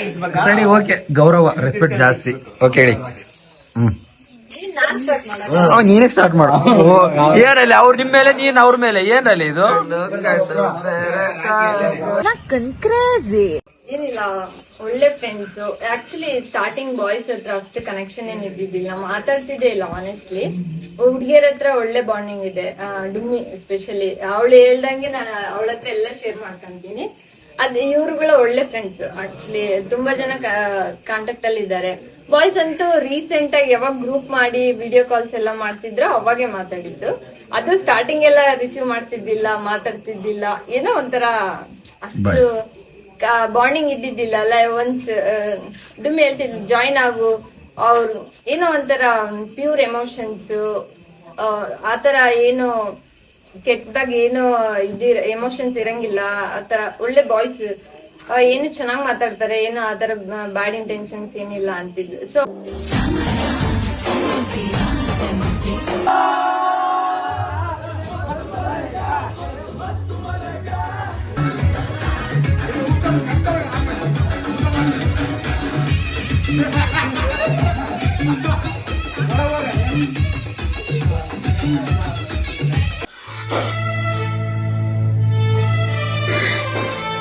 ಸರಿ, ಓಕೆ, ಗೌರವ, ರೆಸ್ಪೆಕ್ಟ್ ಜಾಸ್ತಿ. ಓಕೆ ಹೇಳಿ. ನೀನೇ ಸ್ಟಾರ್ಟ್ ಮಾಡು. ಏನಲ್ಲಿ ಅವ್ರ ನಿಮ್ ಮೇಲೆ, ನೀನ್ ಅವ್ರ ಮೇಲೆ, ಏನಲ್ಲಿ ಇದು? ಏನಿಲ್ಲ, ಒಳ್ಳೆ ಫ್ರೆಂಡ್ಸ್. ಆಕ್ಚುಲಿ ಸ್ಟಾರ್ಟಿಂಗ್ ಬಾಯ್ಸ್ ಹತ್ರ ಅಷ್ಟು ಕನೆಕ್ಷನ್ ಏನ್ ಇದ್ದಿದ್ದಿಲ್ಲ, ಮಾತಾಡ್ತಿದ್ದೇ ಇಲ್ಲ ಆನೆಸ್ಟ್ಲಿ. ಹುಡುಗಿಯರ ಹತ್ರ ಒಳ್ಳೆ ಬಾಂಡಿಂಗ್ ಇದೆ. ಡುಮ್ಮಿ ಸ್ಪೆಷಲಿ ಅವಳು ಹೇಳ್ದಂಗೆ ನಾನು ಅವಳ ಹತ್ರ ಎಲ್ಲ ಶೇರ್ ಮಾಡ್ಕೊಂತೀನಿ. ಇವ್ರುಗಳ ಒಳ್ಳೆ ಫ್ರೆಂಡ್ಸ್. ಆಕ್ಚುಲಿ ತುಂಬಾ ಜನ ಕಾಂಟ್ಯಾಕ್ಟ್ ಅಲ್ಲಿ ಇದ್ದಾರೆ. ಬಾಯ್ಸ್ ಅಂತೂ ರೀಸೆಂಟ್ ಆಗಿ ಯಾವಾಗ ಗ್ರೂಪ್ ಮಾಡಿ ವಿಡಿಯೋ ಕಾಲ್ಸ್ ಎಲ್ಲ ಮಾಡ್ತಿದ್ರು ಅವಾಗೆ ಮಾತಾಡಿದ್ದು. ಅದು ಸ್ಟಾರ್ಟಿಂಗ್ ಎಲ್ಲ ರಿಸೀವ್ ಮಾಡ್ತಿದ್ದಿಲ್ಲ, ಮಾತಾಡ್ತಿದ್ದಿಲ್ಲ, ಏನೋ ಒಂಥರ ಅಷ್ಟು ಬಾಂಡಿಂಗ್ ಇದ್ದಿದ್ದಿಲ್ಲ ಅಲ್ಲ. ಒನ್ಸ್ ಡುಮ್ಮಿ ಹೇಳ್ತಿದ್ಲು ಜಾಯಿನ್ ಆಗು, ಅವ್ರು ಏನೋ ಒಂಥರ ಪ್ಯೂರ್ ಎಮೋಷನ್ಸ್, ಆತರ ಏನು ಕೆಟ್ಟದಾಗ ಏನು ಎಮೋಷನ್ಸ್ ಇರಂಗಿಲ್ಲ. ಆತರ ಒಳ್ಳೆ ಬಾಯ್ಸ್, ಏನು ಚೆನ್ನಾಗಿ ಮಾತಾಡ್ತಾರೆ, ಏನು ಆತರ ಬ್ಯಾಡ್ ಇಂಟೆನ್ಷನ್ಸ್ ಏನಿಲ್ಲ ಅಂತಿದ್ಲು. ಸೊ